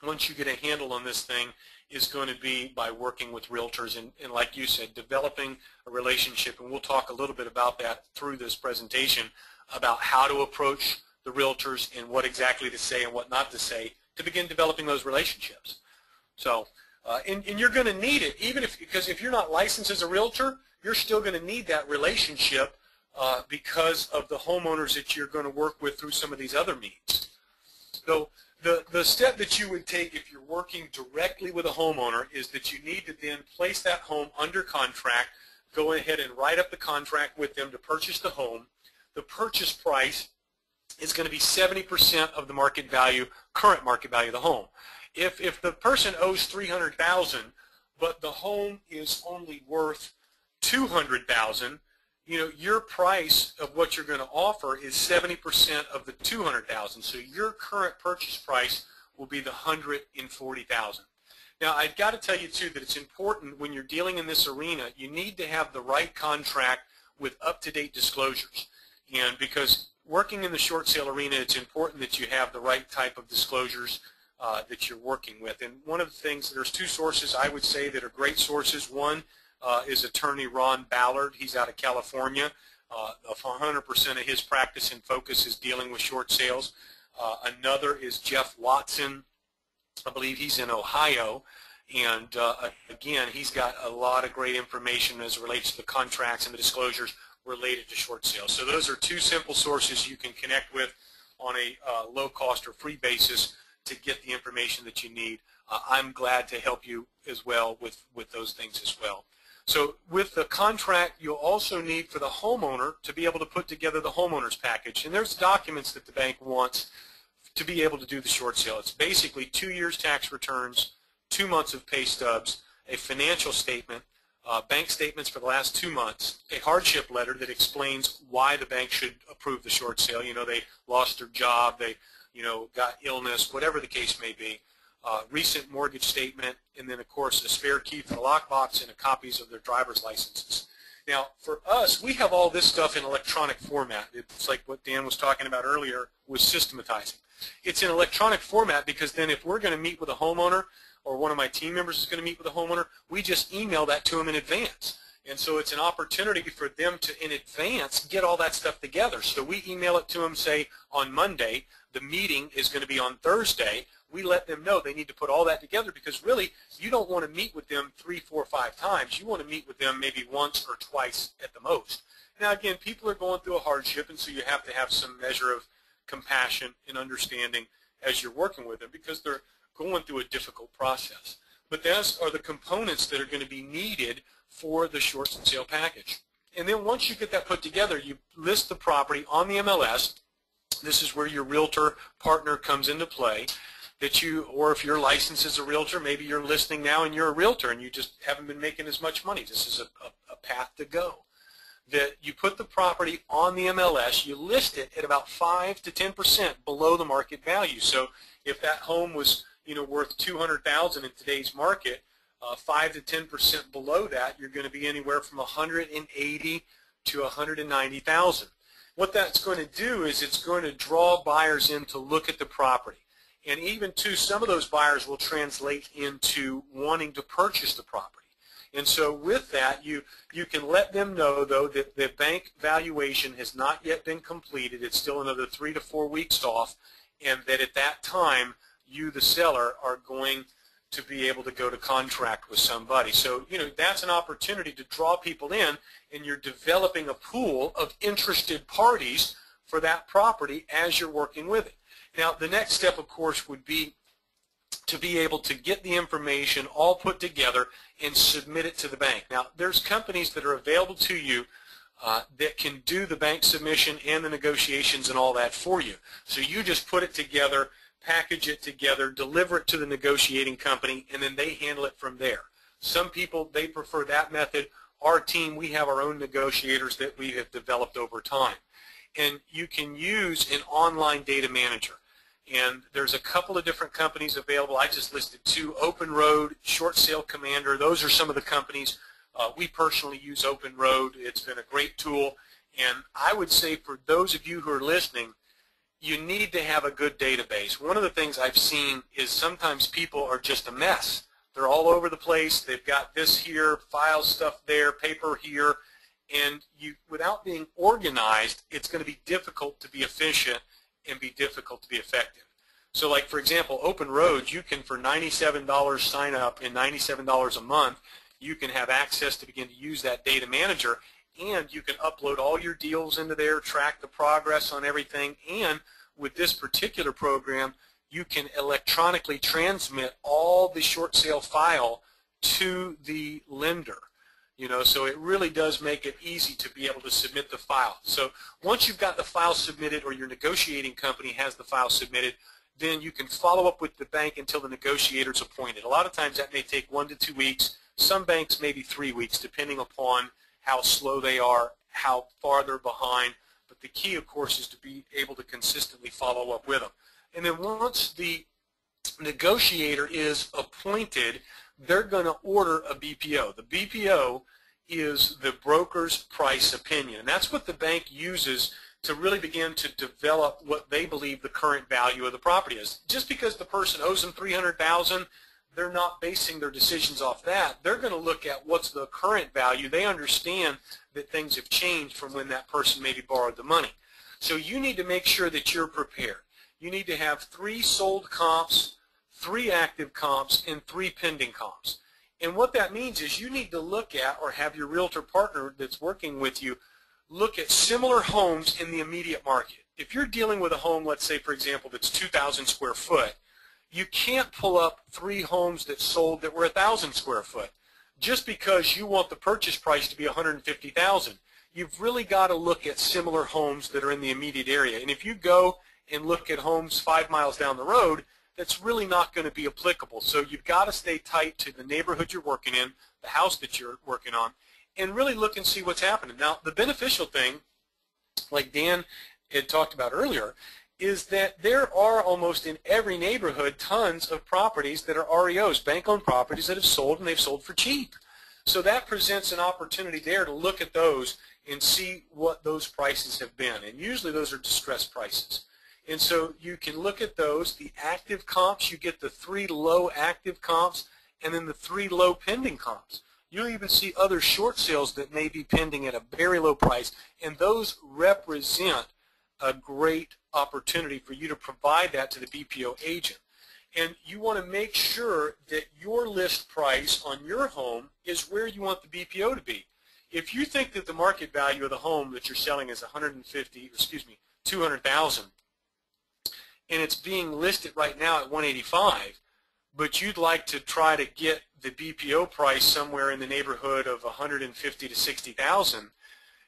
once you get a handle on this thing, is going to be by working with realtors and like you said, developing a relationship. And we'll talk a little bit about that through this presentation, about how to approach the realtors and what exactly to say and what not to say to begin developing those relationships. So, and you're going to need it, because if you're not licensed as a realtor, you're still going to need that relationship because of the homeowners that you're going to work with through some of these other means. So the step that you would take if you're working directly with a homeowner is that you need to then place that home under contract, go ahead and write up the contract with them to purchase the home. The purchase price is going to be 70% of the market value, current market value of the home. If the person owes $300,000, but the home is only worth $200,000, your price of what you're going to offer is 70% of the $200,000. So your current purchase price will be the $140,000. Now, I've got to tell you too that it's important when you're dealing in this arena, you need to have the right contract with up-to-date disclosures. And because working in the short sale arena, it's important that you have the right type of disclosures that you're working with. And one of the things, there's two sources I would say that are great sources. One is attorney Ron Ballard. He's out of California. 100% of his practice and focus is dealing with short sales. Another is Jeff Watson. I believe he's in Ohio. And again, he's got a lot of great information as it relates to the contracts and the disclosures related to short sales. So those are two simple sources you can connect with on a low cost or free basis to get the information that you need. I'm glad to help you as well with those things as well. So with the contract, you'll also need for the homeowner to be able to put together the homeowner's package. And there's documents that the bank wants to be able to do the short sale. It's basically 2 years tax returns, 2 months of pay stubs, a financial statement, bank statements for the last 2 months, a hardship letter that explains why the bank should approve the short sale. They lost their job, they got illness, whatever the case may be. Recent mortgage statement, and then, of course, a spare key for the lockbox and copies of their driver's licenses. Now, for us, we have all this stuff in electronic format. It's like what Dan was talking about earlier with systematizing. It's in electronic format because then if we're going to meet with a homeowner or one of my team members is going to meet with a homeowner, we just email that to them in advance. And so it's an opportunity for them to, in advance, get all that stuff together. So we email it to them, say, on Monday. The meeting is going to be on Thursday. We let them know they need to put all that together because really you don't want to meet with them 3, 4, 5 times. You want to meet with them maybe once or twice at the most. Now, again, people are going through a hardship, and so you have to have some measure of compassion and understanding as you're working with them because they're going through a difficult process. But those are the components that are going to be needed for the short sale package. And then once you get that put together, you list the property on the MLS. This is where your realtor partner comes into play. Or if you're licensed as a realtor, maybe you're listening now and you're a realtor and you just haven't been making as much money. This is a path to go. that you put the property on the MLS, you list it at about 5 to 10% below the market value. So if that home was, worth $200,000 in today's market, 5 to 10% below that, you're going to be anywhere from $180,000 to $190,000. What that's going to do is it's going to draw buyers in to look at the property. And even too, some of those buyers will translate into wanting to purchase the property. And so with that, you can let them know, though, that the bank valuation has not yet been completed. It's still another 3 to 4 weeks off, and that at that time, you, the seller, are going to be able to go to contract with somebody. So, that's an opportunity to draw people in, and you're developing a pool of interested parties for that property as you're working with it. Now, the next step, of course, would be to be able to get the information all put together and submit it to the bank. Now, there's companies that are available to you that can do the bank submission and the negotiations and all that for you. So you just put it together, package it together, deliver it to the negotiating company, and then they handle it from there. Some people, they prefer that method. Our team, we have our own negotiators that we have developed over time. And you can use an online data manager. And there's a couple of different companies available. I just listed 2, Open Road, Short Sale Commander. Those are some of the companies. We personally use Open Road. It's been a great tool. And I would say for those of you who are listening, you need to have a good database. One of the things I've seen is sometimes people are just a mess. They're all over the place. They've got this here, file stuff there, paper here. And without being organized, it's going to be difficult to be efficient and be difficult to be effective. So like, for example, Open Road, you can, for $97 sign up and $97 a month, you can have access to begin to use that data manager, and you can upload all your deals into there, track the progress on everything, and with this particular program, you can electronically transmit all the short sale file to the lender. So it really does make it easy to be able to submit the file. So once you've got the file submitted, or your negotiating company has the file submitted, then you can follow up with the bank until the negotiator's appointed. A lot of times that may take 1 to 2 weeks. Some banks maybe 3 weeks, depending upon how slow they are, how far they're behind. But the key, of course, is to be able to consistently follow up with them. And then once the negotiator is appointed, they're going to order a BPO. The BPO is the broker's price opinion, and that's what the bank uses to really begin to develop what they believe the current value of the property is. Just because the person owes them $300,000, they're not basing their decisions off that. They're going to look at what's the current value. They understand that things have changed from when that person maybe borrowed the money. So you need to make sure that you're prepared. You need to have 3 sold comps, 3 active comps, and 3 pending comps. And what that means is you need to look at, or have your realtor partner that's working with you, look at similar homes in the immediate market. If you're dealing with a home, let's say, for example, that's 2,000 square foot, you can't pull up 3 homes that sold that were 1,000 square foot just because you want the purchase price to be $150,000. You've really got to look at similar homes that are in the immediate area. And if you go and look at homes 5 miles down the road, that's really not going to be applicable. So you've got to stay tight to the neighborhood you're working in, the house that you're working on, and really look and see what's happening. Now, the beneficial thing, like Dan had talked about earlier, is that there are almost in every neighborhood tons of properties that are REOs, bank-owned properties that have sold, and they've sold for cheap. So that presents an opportunity there to look at those and see what those prices have been. And usually those are distressed prices. And so you can look at those. The active comps, you get the 3 low active comps and then the 3 low pending comps. You'll even see other short sales that may be pending at a very low price, and those represent a great opportunity for you to provide that to the BPO agent. And you want to make sure that your list price on your home is where you want the BPO to be. If you think that the market value of the home that you're selling is $200,000, and it's being listed right now at $185,000, but you'd like to try to get the BPO price somewhere in the neighborhood of $150,000 to $60,000,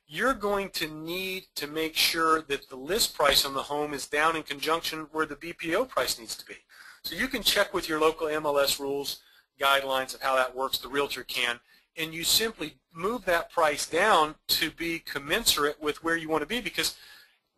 you're going to need to make sure that the list price on the home is down in conjunction where the BPO price needs to be. So you can check with your local MLS rules, guidelines of how that works, the realtor can, and you simply move that price down to be commensurate with where you want to be, because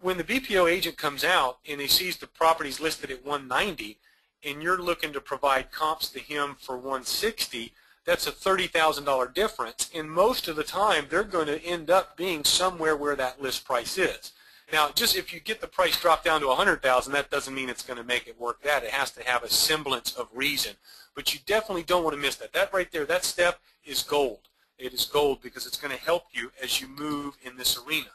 when the BPO agent comes out and he sees the property's listed at 190 and you're looking to provide comps to him for 160, that's a $30,000 difference, and most of the time they're going to end up being somewhere where that list price is. Now, just if you get the price dropped down to $100,000, that doesn't mean it's going to make it work. That it has to have a semblance of reason, but you definitely don't want to miss that. That right there, that step is gold. It is gold because it's going to help you as you move in this arena.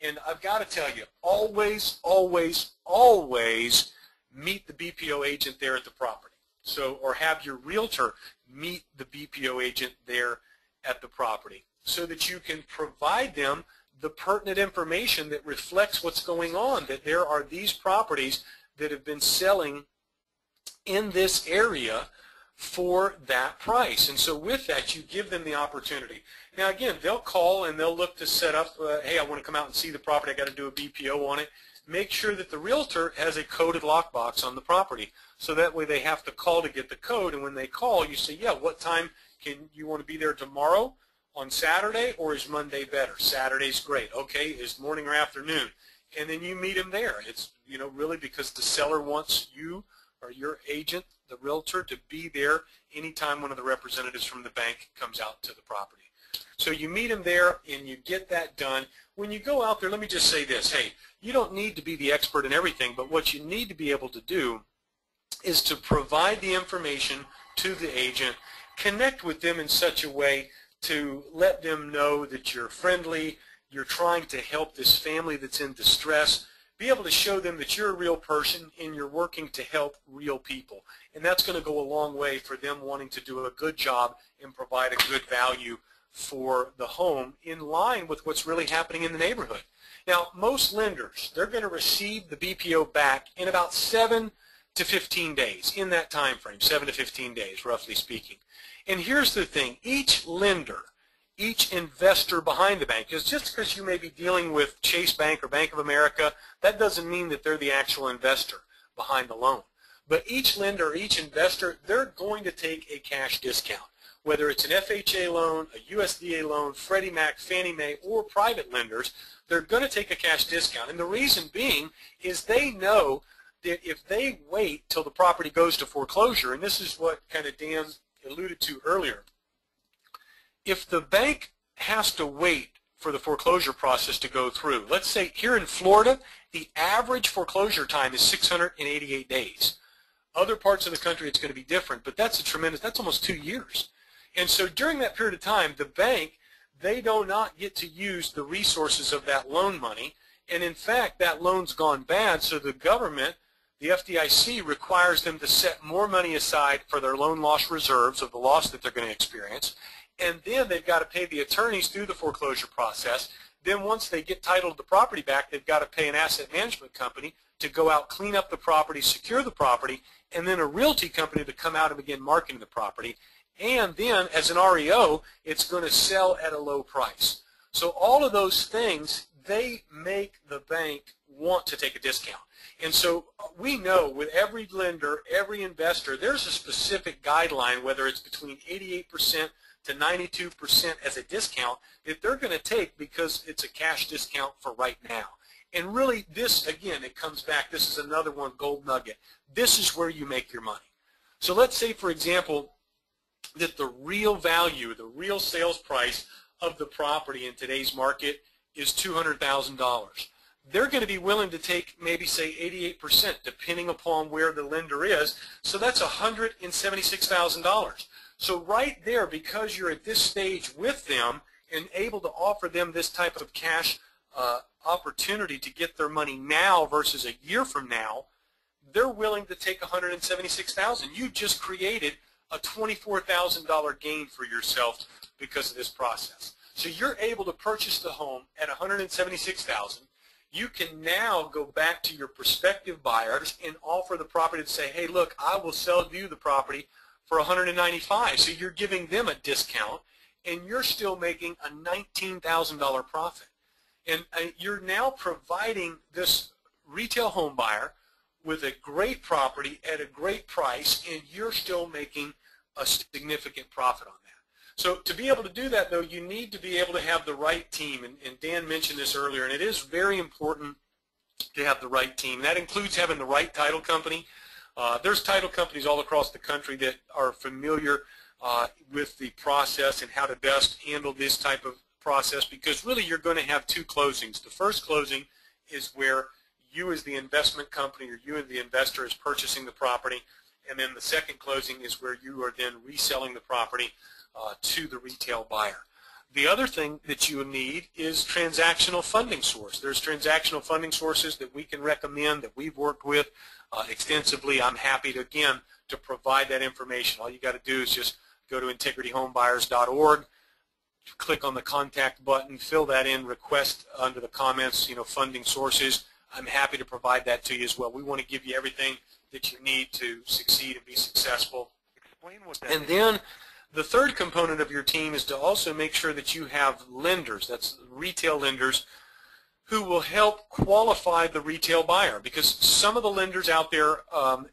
And I've got to tell you, always, always, always meet the BPO agent there at the property. So, or have your realtor meet the BPO agent there at the property so that you can provide them the pertinent information that reflects what's going on, that there are these properties that have been selling in this area for that price. And so with that, you give them the opportunity. Now again, they'll call and they'll look to set up, hey, I want to come out and see the property, I got to do a BPO on it. Make sure that the realtor has a coded lockbox on the property, so that way they have to call to get the code, and when they call, you say, yeah, what time can you want to be there tomorrow, on Saturday, or is Monday better? Saturday's great. Okay, is morning or afternoon? And then you meet them there. It's, you know, really because the seller wants you or your agent, the realtor, to be there anytime one of the representatives from the bank comes out to the property. So you meet them there and you get that done. When you go out there, let me just say this. Hey, you don't need to be the expert in everything, but what you need to be able to do is to provide the information to the agent, connect with them in such a way to let them know that you're friendly, you're trying to help this family that's in distress, be able to show them that you're a real person and you're working to help real people. And that's going to go a long way for them wanting to do a good job and provide a good value for the home in line with what's really happening in the neighborhood. Now, most lenders, they're going to receive the BPO back in about 7 to 15 days, in that time frame, 7 to 15 days, roughly speaking. And here's the thing, each lender, each investor behind the bank, is just because you may be dealing with Chase Bank or Bank of America, that doesn't mean that they're the actual investor behind the loan. But each lender, each investor, they're going to take a cash discount. Whether it's an FHA loan, a USDA loan, Freddie Mac, Fannie Mae, or private lenders, they're going to take a cash discount. And the reason being is they know that if they wait till the property goes to foreclosure, and this is what kind of Dan alluded to earlier, if the bank has to wait for the foreclosure process to go through, let's say here in Florida, the average foreclosure time is 688 days. Other parts of the country it's going to be different, but that's that's almost 2 years. And so during that period of time, the bank, they do not get to use the resources of that loan money, and in fact, that loan's gone bad, so the government, the FDIC, requires them to set more money aside for their loan loss reserves of the loss that they're going to experience, and then they've got to pay the attorneys through the foreclosure process. Then once they get title to the property back, they've got to pay an asset management company to go out, clean up the property, secure the property, and then a realty company to come out and begin marketing the property. And then, as an REO, it's going to sell at a low price. So all of those things, they make the bank want to take a discount. And so we know with every lender, every investor, there's a specific guideline, whether it's between 88% to 92% as a discount, that they're going to take because it's a cash discount for right now. And really, this, again, it comes back, this is another one, gold nugget. This is where you make your money. So let's say, for example, that the real value, the real sales price of the property in today's market is $200,000. They're going to be willing to take maybe, say, 88%, depending upon where the lender is. So that's $176,000. So right there, because you're at this stage with them and able to offer them this type of cash opportunity to get their money now versus a year from now, they're willing to take $176,000. You just created a $24,000 gain for yourself because of this process. So you're able to purchase the home at $176,000. You can now go back to your prospective buyers and offer the property and say, hey, look, I will sell you the property for $195,000. So you're giving them a discount, and you're still making a $19,000 profit. And you're now providing this retail home buyer with a great property at a great price, and you're still making a significant profit on that. So to be able to do that, though, you need to be able to have the right team, and Dan mentioned this earlier, and it is very important to have the right team. That includes having the right title company. There's title companies all across the country that are familiar with the process and how to best handle this type of process, because really you're going to have two closings. The first closing is where you as the investment company or you as the investor is purchasing the property, and then the second closing is where you are then reselling the property to the retail buyer. The other thing that you need is transactional funding source. There's transactional funding sources that we can recommend that we've worked with extensively. I'm happy to, again, to provide that information. All you got to do is just go to integrityhomebuyers.org, click on the contact button, fill that in, request under the comments, funding sources. I'm happy to provide that to you as well. We want to give you everything that you need to succeed and be successful. Explain what that is. Then the third component of your team is to also make sure that you have lenders, that's retail lenders, who will help qualify the retail buyer, because some of the lenders out there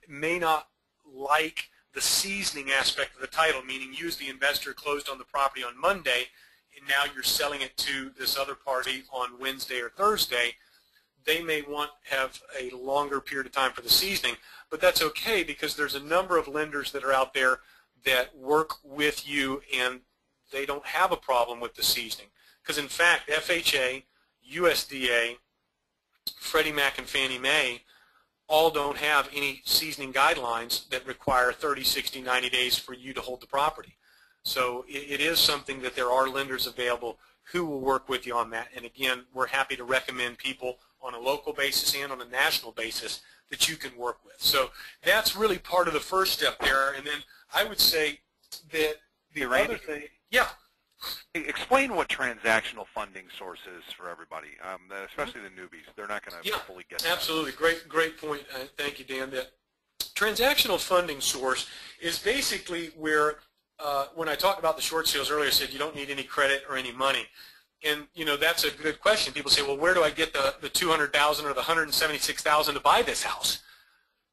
may not like the seasoning aspect of the title, meaning you as the investor closed on the property on Monday and now you're selling it to this other party on Wednesday or Thursday. They may want to have a longer period of time for the seasoning, but that's okay, because there's a number of lenders that are out there that work with you and they don't have a problem with the seasoning. Because in fact, FHA, USDA, Freddie Mac, and Fannie Mae all don't have any seasoning guidelines that require 30, 60, 90 days for you to hold the property. So it is something that there are lenders available who will work with you on that. And again, we're happy to recommend people on a local basis and on a national basis that you can work with. So that's really part of the first step there. And then I would say that the other thing, yeah. Explain what transactional funding source is for everybody, especially the newbies. They're not going to fully get that. Absolutely. Great point. Thank you, Dan. That transactional funding source is basically where, when I talked about the short sales earlier, I said you don't need any credit or any money. And, that's a good question. People say, well, where do I get the $200,000 or the $176,000 to buy this house?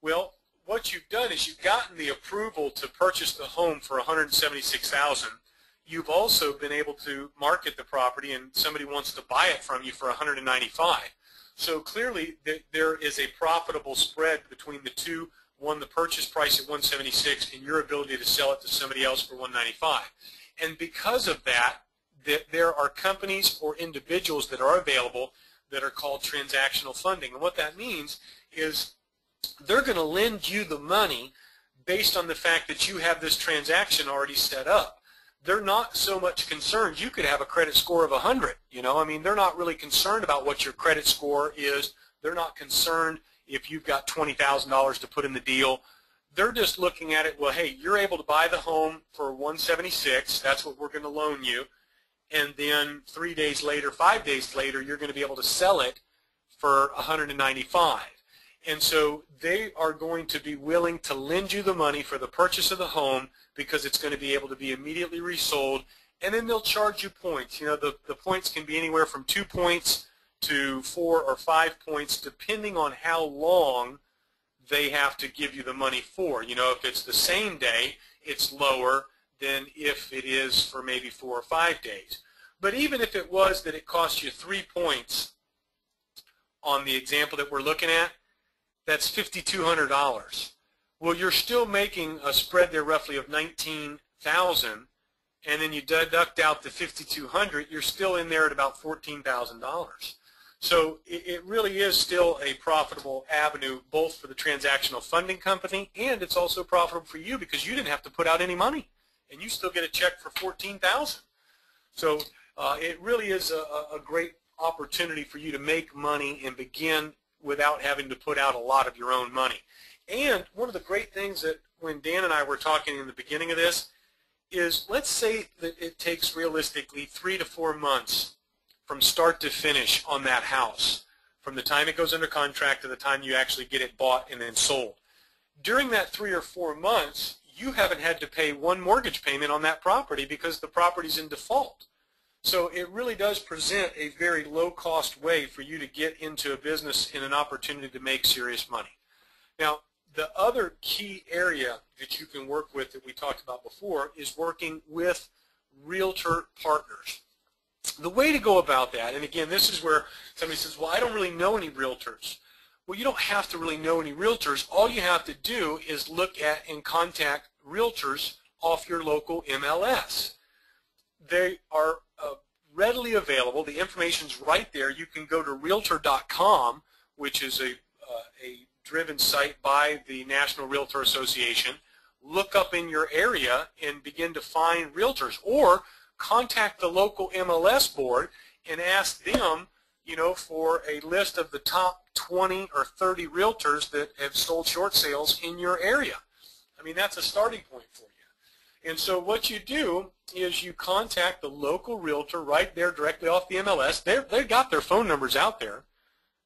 Well, what you've done is you've gotten the approval to purchase the home for $176,000. You've also been able to market the property, and somebody wants to buy it from you for $195,000. So clearly, there is a profitable spread between the two. One, the purchase price at $176,000, and your ability to sell it to somebody else for $195,000. And because of that, there are companies or individuals that are available that are called transactional funding. And what that means is they're going to lend you the money based on the fact that you have this transaction already set up. They're not so much concerned. You could have a credit score of 100. They're not really concerned about what your credit score is. They're not concerned if you've got $20,000 to put in the deal. They're just looking at it, well, hey, you're able to buy the home for $176,000. That's what we're going to loan you. And then 3 days later, 5 days later, you're going to be able to sell it for $195,000. And so they are going to be willing to lend you the money for the purchase of the home because it's going to be able to be immediately resold, and then they'll charge you points. The points can be anywhere from 2 points to 4 or 5 points, depending on how long they have to give you the money for. If it's the same day, it's lower than if it is for maybe 4 or 5 days. But even if it was that it cost you 3 points on the example that we're looking at, that's $5,200. Well, you're still making a spread there roughly of $19,000, and then you deduct out the $5,200, you're still in there at about $14,000. So it really is still a profitable avenue, both for the transactional funding company, and it's also profitable for you because you didn't have to put out any money, and you still get a check for $14,000. So it really is a great opportunity for you to make money and begin without having to put out a lot of your own money. And one of the great things that when Dan and I were talking in the beginning of this is, let's say that it takes realistically 3 to 4 months from start to finish on that house, from the time it goes under contract to the time you actually get it bought and then sold. During that 3 or 4 months, you haven't had to pay one mortgage payment on that property because the property's in default. So it really does present a very low-cost way for you to get into a business and an opportunity to make serious money. Now, the other key area that you can work with that we talked about before is working with realtor partners. The way to go about that, and again, this is where somebody says, well, I don't really know any realtors. Well, you don't have to really know any realtors. All you have to do is look at and contact realtors off your local MLS. They are readily available. The information's right there. You can go to Realtor.com, which is a driven site by the National Realtor Association. Look up in your area and begin to find realtors, or contact the local MLS board and ask them, for a list of the top 20 or 30 realtors that have sold short sales in your area. I mean, that's a starting point for you. And so what you do is you contact the local realtor right there directly off the MLS. They've got their phone numbers out there.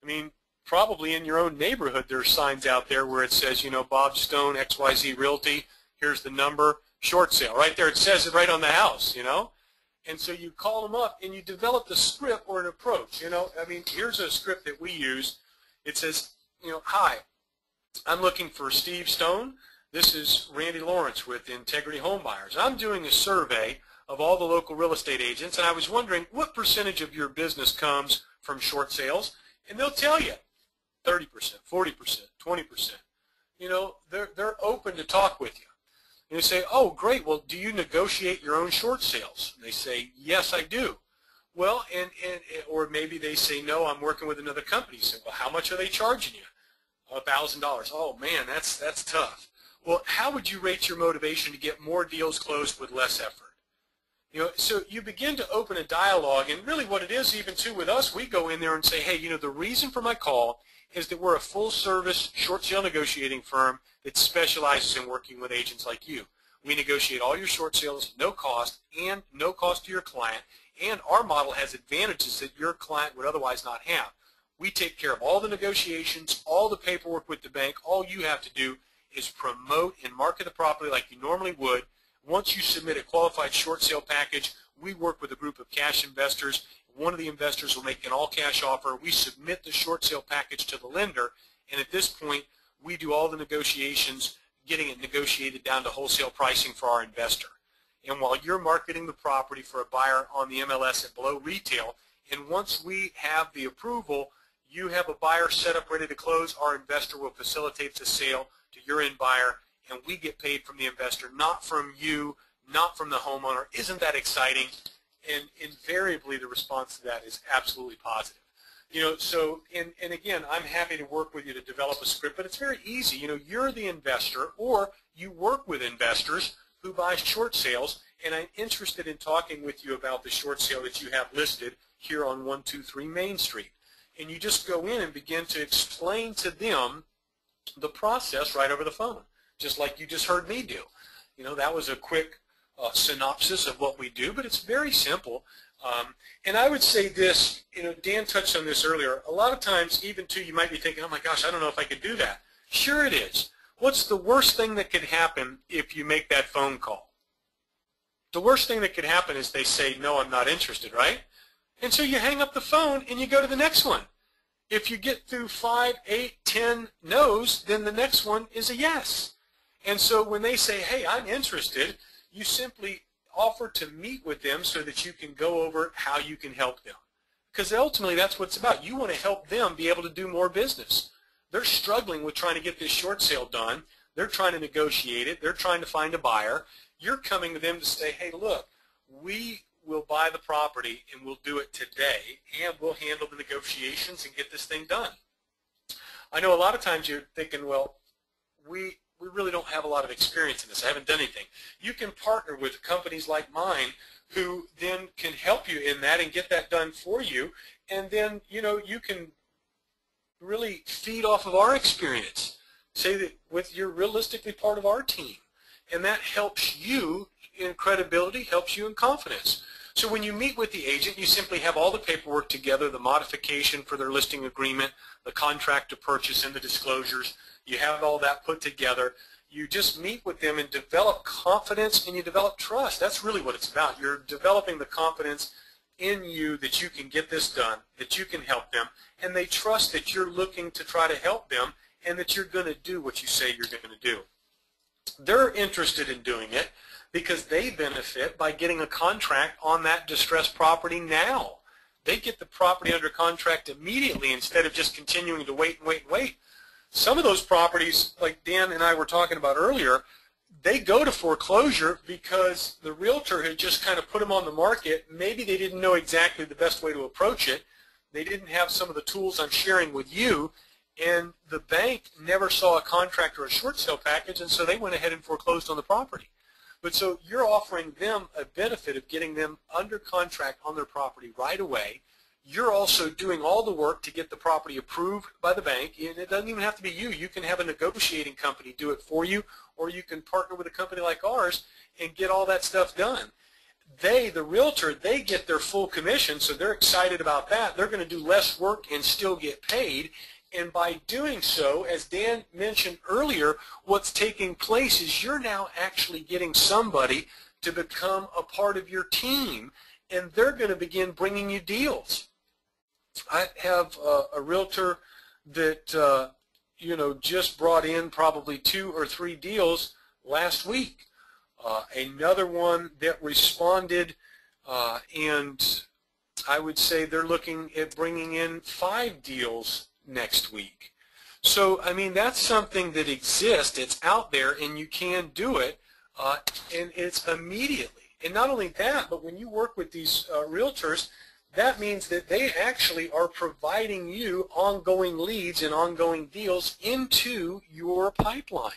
I mean, probably in your own neighborhood there's signs out there where it says, Bob Stone, XYZ Realty, here's the number, short sale. Right there it says it right on the house, And so you call them up and you develop the script or an approach. I mean, here's a script that we use. It says, hi, I'm looking for Steve Stone. This is Randy Lawrence with Integrity Home Buyers. I'm doing a survey of all the local real estate agents, and I was wondering what percentage of your business comes from short sales, and they'll tell you 30%, 40%, 20%. They're open to talk with you. And you say, oh, great, well, do you negotiate your own short sales? And they say, yes, I do. Well, or maybe they say, no, I'm working with another company. You say, well, how much are they charging you? $1,000. Oh, man, that's tough. Well, how would you rate your motivation to get more deals closed with less effort? So you begin to open a dialogue, and really what it is, even too, with us, we go in there and say, hey, the reason for my call is that we're a full-service short sale negotiating firm that specializes in working with agents like you. We negotiate all your short sales, no cost, and no cost to your client, and our model has advantages that your client would otherwise not have. We take care of all the negotiations, all the paperwork with the bank. All you have to do is promote and market the property like you normally would. Once you submit a qualified short sale package, we work with a group of cash investors. One of the investors will make an all-cash offer. We submit the short sale package to the lender, and at this point, we do all the negotiations, getting it negotiated down to wholesale pricing for our investor. And while you're marketing the property for a buyer on the MLS at below retail, and once we have the approval, you have a buyer set up ready to close, our investor will facilitate the sale to your end buyer, and we get paid from the investor, not from you, not from the homeowner. Isn't that exciting? And invariably the response to that is absolutely positive. And again, I'm happy to work with you to develop a script, but it's very easy. You're the investor, or you work with investors who buy short sales, and I'm interested in talking with you about the short sale that you have listed here on 123 Main Street. And you just go in and begin to explain to them the process right over the phone, just like you just heard me do. That was a quick synopsis of what we do, but it's very simple. And I would say this, Dan touched on this earlier. A lot of times, even too, you might be thinking, oh my gosh, I don't know if I could do that. Sure it is. What's the worst thing that could happen if you make that phone call? The worst thing that could happen is they say, no, I'm not interested, right? And so you hang up the phone and you go to the next one. If you get through 5, 8, 10 no's, then the next one is a yes. And so when they say, hey, I'm interested, you simply offer to meet with them so that you can go over how you can help them. Because ultimately that's what it's about. You want to help them be able to do more business. They're struggling with trying to get this short sale done. They're trying to negotiate it. They're trying to find a buyer. You're coming to them to say, hey, look, we will buy the property and we'll do it today, and we'll handle the negotiations and get this thing done. I know a lot of times you're thinking, well, we really don't have a lot of experience in this. I haven't done anything. You can partner with companies like mine who then can help you in that and get that done for you, and then you can really feed off of our experience. Say that you're realistically part of our team, and that helps you in credibility, helps you in confidence. So when you meet with the agent, you simply have all the paperwork together, the modification for their listing agreement, the contract to purchase, and the disclosures. You have all that put together. You just meet with them and develop confidence, and you develop trust. That's really what it's about. You're developing the confidence in you that you can get this done, that you can help them, and they trust that you're looking to try to help them and that you're going to do what you say you're going to do. They're interested in doing it. because they benefit by getting a contract on that distressed property now. They get the property under contract immediately instead of just continuing to wait and wait and wait. Some of those properties, like Dan and I were talking about earlier, they go to foreclosure because the realtor had just kind of put them on the market. Maybe they didn't know exactly the best way to approach it. They didn't have some of the tools I'm sharing with you, and the bank never saw a contract or a short sale package, and so they went ahead and foreclosed on the property. But so you're offering them a benefit of getting them under contract on their property right away. You're also doing all the work to get the property approved by the bank, and it doesn't even have to be you. You can have a negotiating company do it for you, or you can partner with a company like ours and get all that stuff done. The realtor, they get their full commission, so they're excited about that. They're going to do less work and still get paid. And by doing so, as Dan mentioned earlier, what's taking place is you're now actually getting somebody to become a part of your team, and they're going to begin bringing you deals. I have a realtor that just brought in probably 2 or 3 deals last week. Another one that responded, and I would say they're looking at bringing in 5 deals next week. So, I mean, that's something that exists. It's out there, and you can do it, and it's immediately. And not only that, but when you work with these realtors, that means that they actually are providing you ongoing leads and ongoing deals into your pipeline.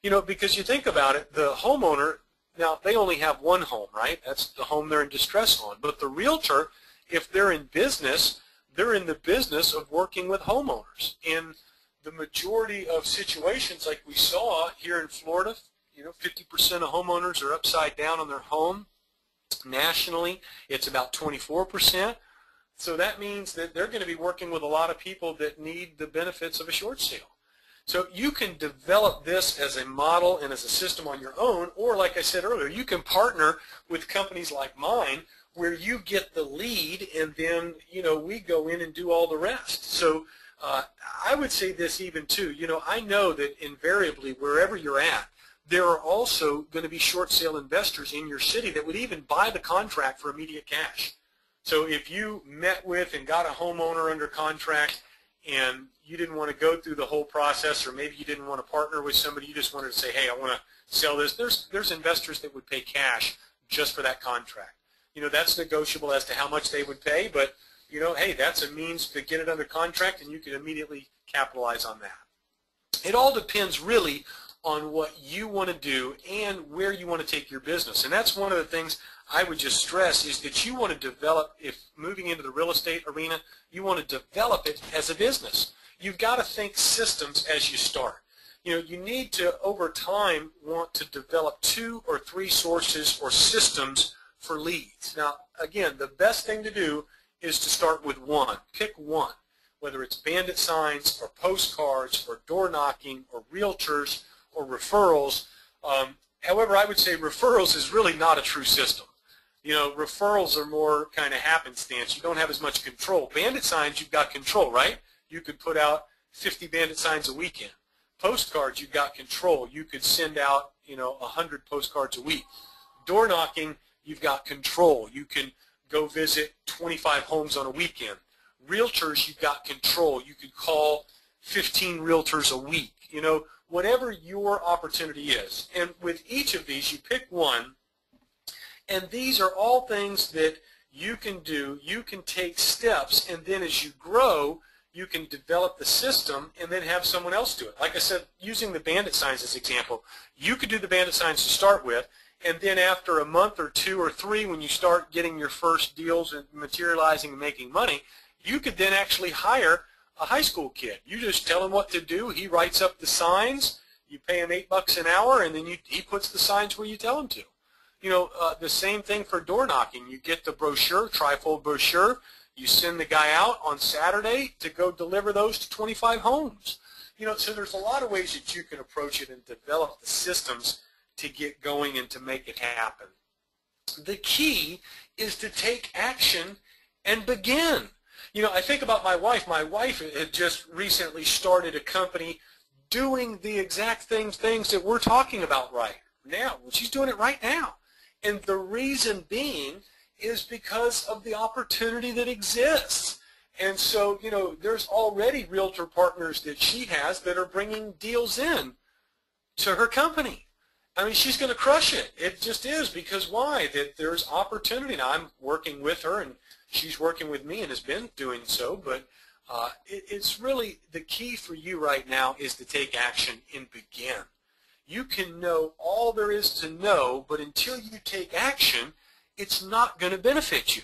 Because you think about it, the homeowner, now they only have one home, right? That's the home they're in distress on. But the realtor, if they're in business, they're in the business of working with homeowners. In the majority of situations like we saw here in Florida, 50% of homeowners are upside down on their home. Nationally, it's about 24%. So that means that they're going to be working with a lot of people that need the benefits of a short sale. So you can develop this as a model and as a system on your own, or like I said earlier, you can partner with companies like mine where you get the lead and then, we go in and do all the rest. So I would say this even too, I know that invariably wherever you're at, there are also going to be short sale investors in your city that would even buy the contract for immediate cash. So if you met with and got a homeowner under contract and you didn't want to go through the whole process, or maybe you didn't want to partner with somebody, you just wanted to say, hey, I want to sell this, there's investors that would pay cash just for that contract. That's negotiable as to how much they would pay, but, hey, that's a means to get it under contract, and you can immediately capitalize on that. It all depends really on what you want to do and where you want to take your business. And that's one of the things I would just stress is that you want to develop, if moving into the real estate arena, you want to develop it as a business. You've got to think systems as you start. You need to, over time, want to develop 2 or 3 sources or systems for leads. Now, again, the best thing to do is to start with one. Pick one, whether it's bandit signs or postcards or door knocking or realtors or referrals. However, I would say referrals is really not a true system. Referrals are more kind of happenstance. You don't have as much control. Bandit signs, you've got control, right? You could put out 50 bandit signs a weekend. Postcards, you've got control. You could send out, 100 postcards a week. Door knocking, you've got control. You can go visit 25 homes on a weekend. Realtors, you've got control. You could call 15 realtors a week. Whatever your opportunity is. And with each of these, you pick one, and these are all things that you can do. You can take steps, and then as you grow, you can develop the system and then have someone else do it. Like I said, using the bandit signs as an example, you could do the bandit signs to start with, and then after a month or 2 or 3, when you start getting your first deals and materializing and making money, you could then actually hire a high school kid. You just tell him what to do. He writes up the signs. You pay him $8 an hour, and then he puts the signs where you tell him to. The same thing for door knocking. You get the brochure, trifold brochure. You send the guy out on Saturday to go deliver those to 25 homes. So there's a lot of ways that you can approach it and develop the systems to get going and to make it happen. The key is to take action and begin. I think about my wife. My wife had just recently started a company doing the exact things that we're talking about right now. Well, she's doing it right now. And the reason being is because of the opportunity that exists. And so, you know, there's already realtor partners that she has that are bringing deals in to her company. I mean, she's going to crush it. It just is, because why? That there's opportunity. Now, I'm working with her, and she's working with me and has been doing so, but it's really the key for you right now is to take action and begin. You can know all there is to know, but until you take action, it's not going to benefit you.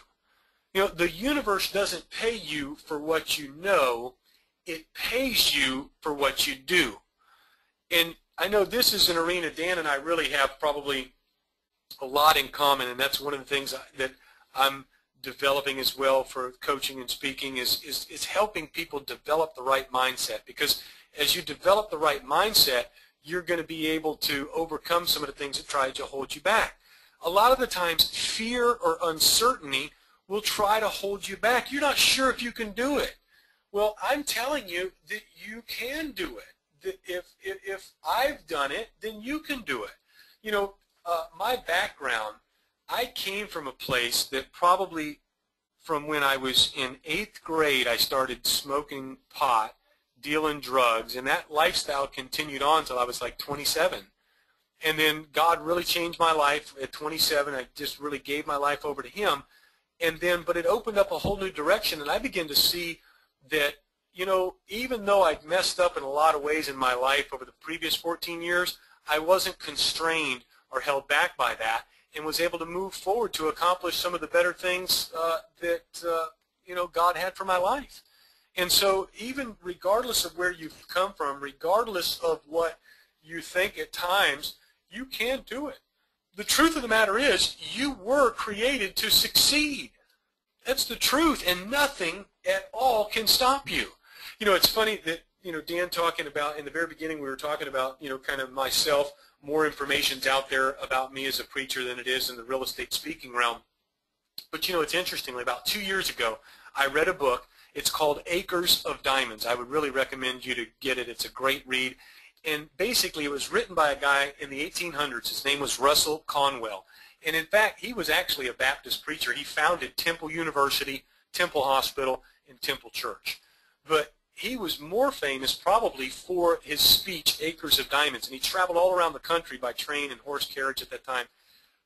You know, the universe doesn't pay you for what you know. It pays you for what you do. And I know this is an arena Dan and I really have probably a lot in common, and that's one of the things that I'm developing as well for coaching and speaking is helping people develop the right mindset. Because as you develop the right mindset, you're going to be able to overcome some of the things that try to hold you back. A lot of the times, fear or uncertainty will try to hold you back. You're not sure if you can do it. Well, I'm telling you that you can do it. That if I've done it, then you can do it. You know, my background, I came from a place that probably from when I was in 8th grade, I started smoking pot, dealing drugs, and that lifestyle continued on until I was like 27. And then God really changed my life at 27. I just really gave my life over to Him. And then, but it opened up a whole new direction, and I began to see that, you know, even though I'd messed up in a lot of ways in my life over the previous 14 years, I wasn't constrained or held back by that, and was able to move forward to accomplish some of the better things that, you know, God had for my life. And so even regardless of where you've come from, regardless of what you think at times, you can do it. The truth of the matter is you were created to succeed. That's the truth, and nothing at all can stop you. You know, it's funny that, you know, Dan talking about, in the very beginning we were talking about, you know, kind of myself, more information's out there about me as a preacher than it is in the real estate speaking realm. But, you know, it's interesting, about 2 years ago, I read a book. It's called Acres of Diamonds. I would really recommend you to get it. It's a great read. And basically it was written by a guy in the 1800s. His name was Russell Conwell. And in fact, he was actually a Baptist preacher. He founded Temple University, Temple Hospital, and Temple Church. But he was more famous probably for his speech, Acres of Diamonds. And he traveled all around the country by train and horse carriage at that time,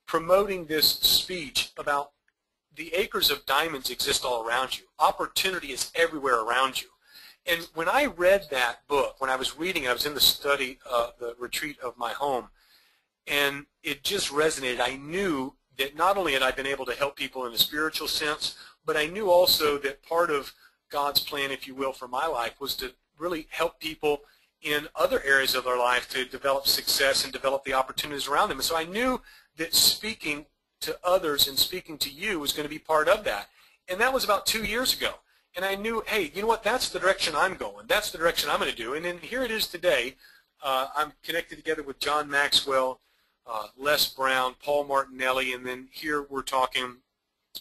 promoting this speech about the acres of diamonds exist all around you. Opportunity is everywhere around you. And when I read that book, when I was reading it, I was in the study, the retreat of my home, and it just resonated. I knew that not only had I been able to help people in a spiritual sense, but I knew also that part of God's plan, if you will, for my life was to really help people in other areas of their life to develop success and develop the opportunities around them. And so I knew that speaking to others and speaking to you was going to be part of that. And that was about 2 years ago. And I knew, hey, you know what, that's the direction I'm going. That's the direction I'm going to do. And then here it is today. I'm connected together with John Maxwell, Les Brown, Paul Martinelli, and then here we're talking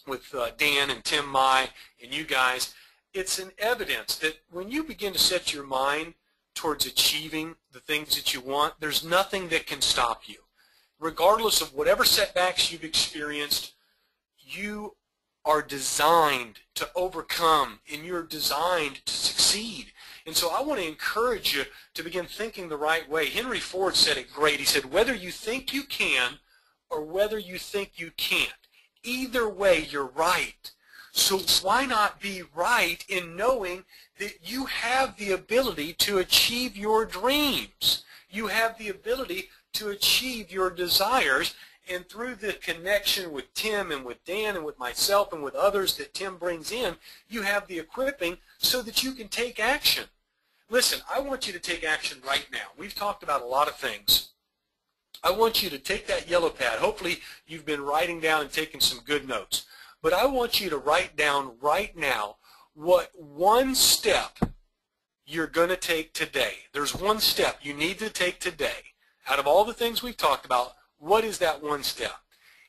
with Dan and Tim Mai and you guys. It's an evidence that when you begin to set your mind towards achieving the things that you want, there's nothing that can stop you. Regardless of whatever setbacks you've experienced, you are designed to overcome, and you're designed to succeed. And so I want to encourage you to begin thinking the right way. Henry Ford said it great. He said, whether you think you can or whether you think you can't, either way you're right. So why not be right in knowing that you have the ability to achieve your dreams? You have the ability to achieve your desires, and through the connection with Tim and with Dan and with myself and with others that Tim brings in, you have the equipping so that you can take action. Listen, I want you to take action right now. We've talked about a lot of things. I want you to take that yellow pad. Hopefully you've been writing down and taking some good notes. But I want you to write down right now what one step you're going to take today. There's one step you need to take today. Out of all the things we've talked about, what is that one step?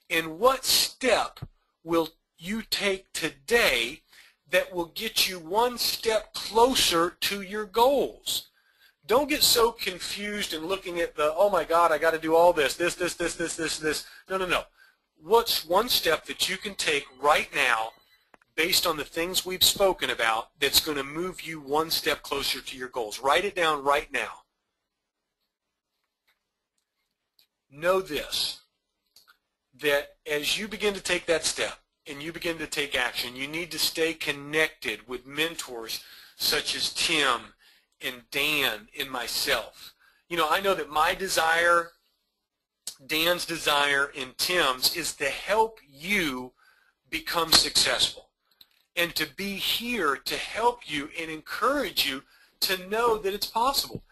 And what step will you take today that will get you one step closer to your goals? don't get so confused and looking at the, oh my God, I got to do all this. No, no, no. What's one step that you can take right now based on the things we've spoken about that's going to move you one step closer to your goals? Write it down right now. Know this, that as you begin to take that step and you begin to take action, you need to stay connected with mentors such as Tim and Dan and myself. You know, I know that my desire, Dan's desire, and Tim's is to help you become successful and to be here to help you and encourage you to know that it's possible.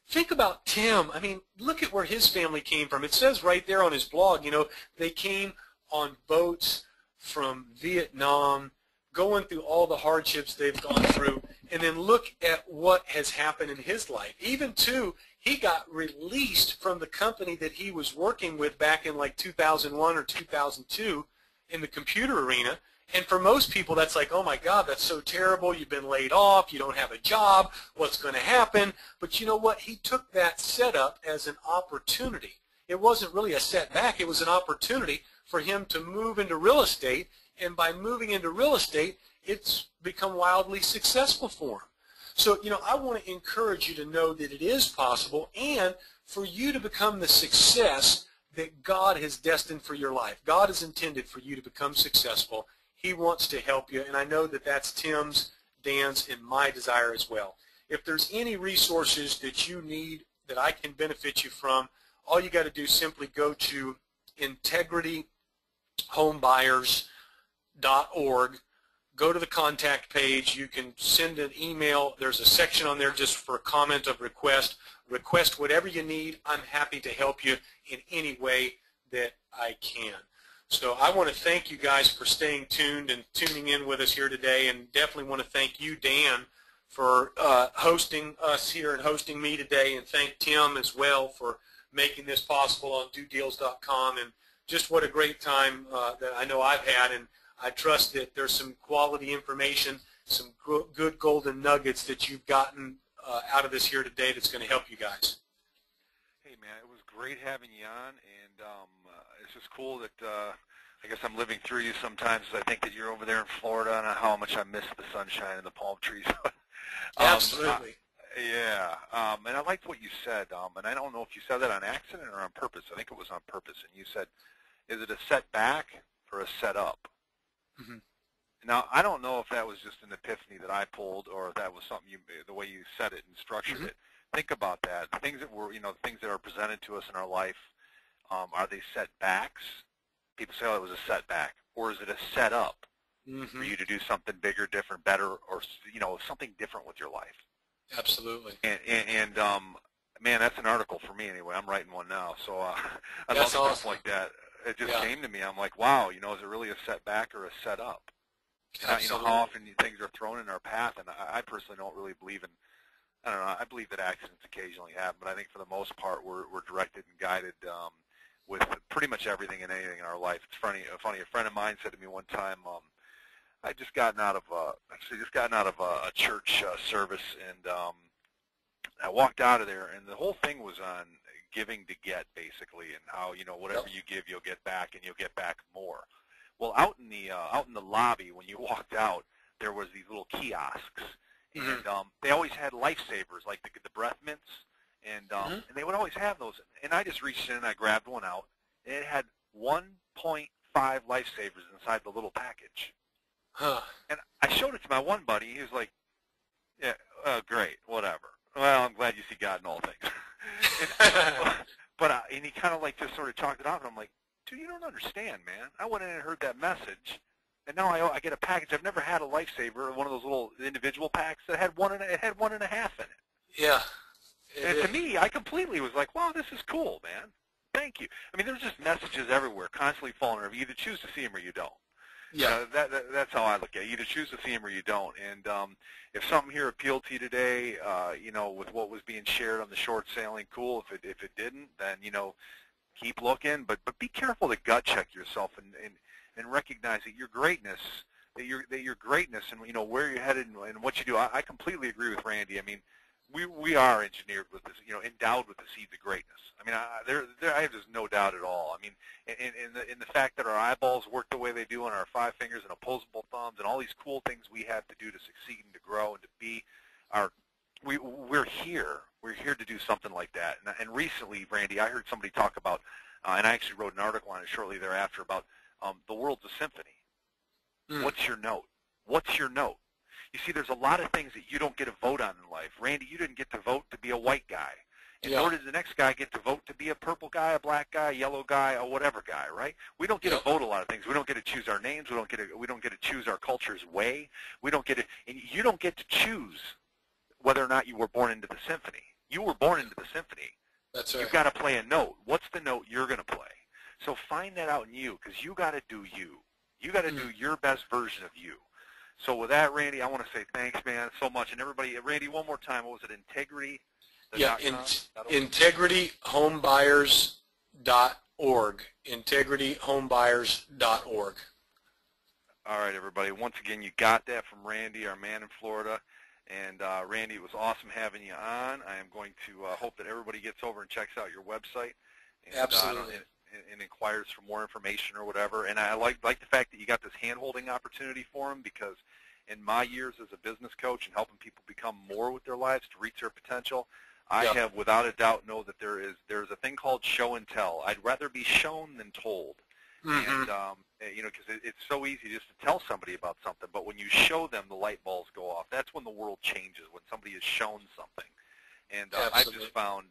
Think about Tim. I mean, look at where his family came from. It says right there on his blog, you know, they came on boats from Vietnam, going through all the hardships they've gone through, and then look at what has happened in his life. Even, too, he got released from the company that he was working with back in like 2001 or 2002 in the computer arena. And for most people, that's like, oh my God, that's so terrible. You've been laid off. You don't have a job. What's going to happen? But you know what? He took that setup as an opportunity. It wasn't really a setback. It was an opportunity for him to move into real estate. And by moving into real estate, it's become wildly successful for him. So, you know, I want to encourage you to know that it is possible and for you to become the success that God has destined for your life. God has intended for you to become successful. He wants to help you, and I know that that's Tim's, Dan's, and my desire as well. If there's any resources that you need that I can benefit you from, all you got to do is simply go to integrityhomebuyers.org. Go to the contact page. You can send an email. There's a section on there just for a comment of request. Request whatever you need. I'm happy to help you in any way that I can. So I want to thank you guys for staying tuned and tuning in with us here today, and definitely want to thank you, Dan, for hosting us here and hosting me today, and thank Tim as well for making this possible on dodeals.com. And just what a great time that I know I've had, and I trust that there's some quality information, some good golden nuggets that you've gotten out of this here today that's going to help you guys. Hey, man, it was great having you on, and it's just cool that I guess I'm living through you sometimes. I think that you're over there in Florida, and how much I miss the sunshine and the palm trees. Absolutely. Yeah, and I liked what you said, and I don't know if you said that on accident or on purpose. I think it was on purpose, and you said, is it a setback or a setup? Mm-hmm. Now, I don't know if that was just an epiphany that I pulled, or if that was something the way you said it and structured Mm-hmm. it. Think about that. The things that were, things that are presented to us in our life, are they setbacks? People say, oh, it was a setback. Or is it a setup Mm-hmm. for you to do something bigger, different, better, or, something different with your life? Absolutely. And man, that's an article for me anyway. I'm writing one now. So I love That's stuff awesome. like that. It just came to me. I'm like, wow, is it really a setback or a setup? Absolutely. How often things are thrown in our path, and I personally don't really believe in, I don't know, I believe that accidents occasionally happen, but I think for the most part we're directed and guided with pretty much everything and anything in our life. It's funny, a friend of mine said to me one time, I just gotten out of a church service, and I walked out of there, and the whole thing was on giving to get, basically, and how, whatever you give, you'll get back, and you'll get back more. Well, out in the lobby, when you walked out, there was these little kiosks, and they always had lifesavers, like the breath mints, and they would always have those. And I just reached in and I grabbed one out, and it had 1.5 lifesavers inside the little package. Huh. And I showed it to my one buddy. He was like, "Yeah, great, whatever. Well, I'm glad you see God in all things." And he kind of like just sort of chalked it out, and I'm like, dude, you don't understand, man. I went in and heard that message, and now I get a package. I've never had a lifesaver, one of those little individual packs that had it had 1.5 in it. Yeah. And to me, I completely was like, wow, this is cool, man. Thank you. I mean, there's just messages everywhere, constantly falling over. You either choose to see them or you don't. Yeah. That's how I look at it. You either choose to see them or you don't. And if something here appealed to you today, with what was being shared on the short sailing, cool. If it didn't, then, keep looking. But be careful to gut check yourself and recognize that your greatness, and, where you're headed and what you do. I completely agree with Randy. I mean, we are engineered with this, endowed with the seeds of greatness. I mean, I have just no doubt at all. I mean, in the fact that our eyeballs work the way they do, and our 5 fingers and opposable thumbs, and all these cool things we have to do to succeed and to grow and to be we're here. We're here to do something like that. And recently, Randy, I heard somebody talk about, and I actually wrote an article on it shortly thereafter about the world's a symphony. What's your note? What's your note? You see, there's a lot of things that you don't get a vote on in life. Randy, you didn't get to vote to be a white guy. And nor did the next guy get to vote to be a purple guy, a black guy, a yellow guy, or whatever guy, right? We don't get to vote a lot of things. We don't get to choose our names. We don't get to choose our culture's way. We don't get to, and you don't get to choose whether or not you were born into the symphony. You were born into the symphony. That's right. You've got to play a note. What's the note you're going to play? So find that out in you, because you got to do you. You got to do your best version of you. So with that, Randy, I want to say thanks, man, so much. And everybody, Randy, one more time, what was it, Integrity? Yeah, integrityhomebuyers.org. Integrityhomebuyers.org. All right, everybody. Once again, you got that from Randy, our man in Florida. And, Randy, it was awesome having you on. I am going to hope that everybody gets over and checks out your website. And, Absolutely. And inquires for more information or whatever. And I like the fact that you got this hand-holding opportunity for them, because in my years as a business coach and helping people become more with their lives to reach their potential, I have without a doubt know that there's a thing called show and tell. I'd rather be shown than told. And, because it's so easy just to tell somebody about something, but when you show them, the light bulbs go off. That's when the world changes, when somebody is shown something. And I've just found,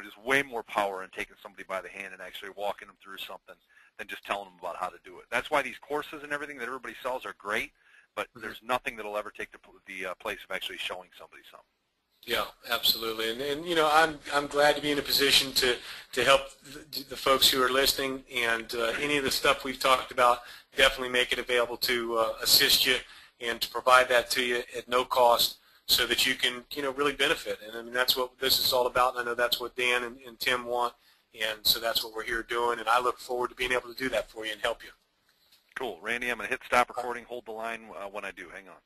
just way more power in taking somebody by the hand and actually walking them through something than just telling them about how to do it. That's why these courses and everything that everybody sells are great, but there's nothing that'll ever take the place of actually showing somebody something. Yeah, absolutely. And I'm glad to be in a position to help the folks who are listening, and any of the stuff we've talked about, definitely make it available to assist you and to provide that to you at no cost, so that you can really benefit. And I mean, that's what this is all about, and I know that's what Dan and Tim want, and so that's what we're here doing, and I look forward to being able to do that for you and help you. Cool. Randy, I'm going to hit stop recording. Hold the line when I do. Hang on.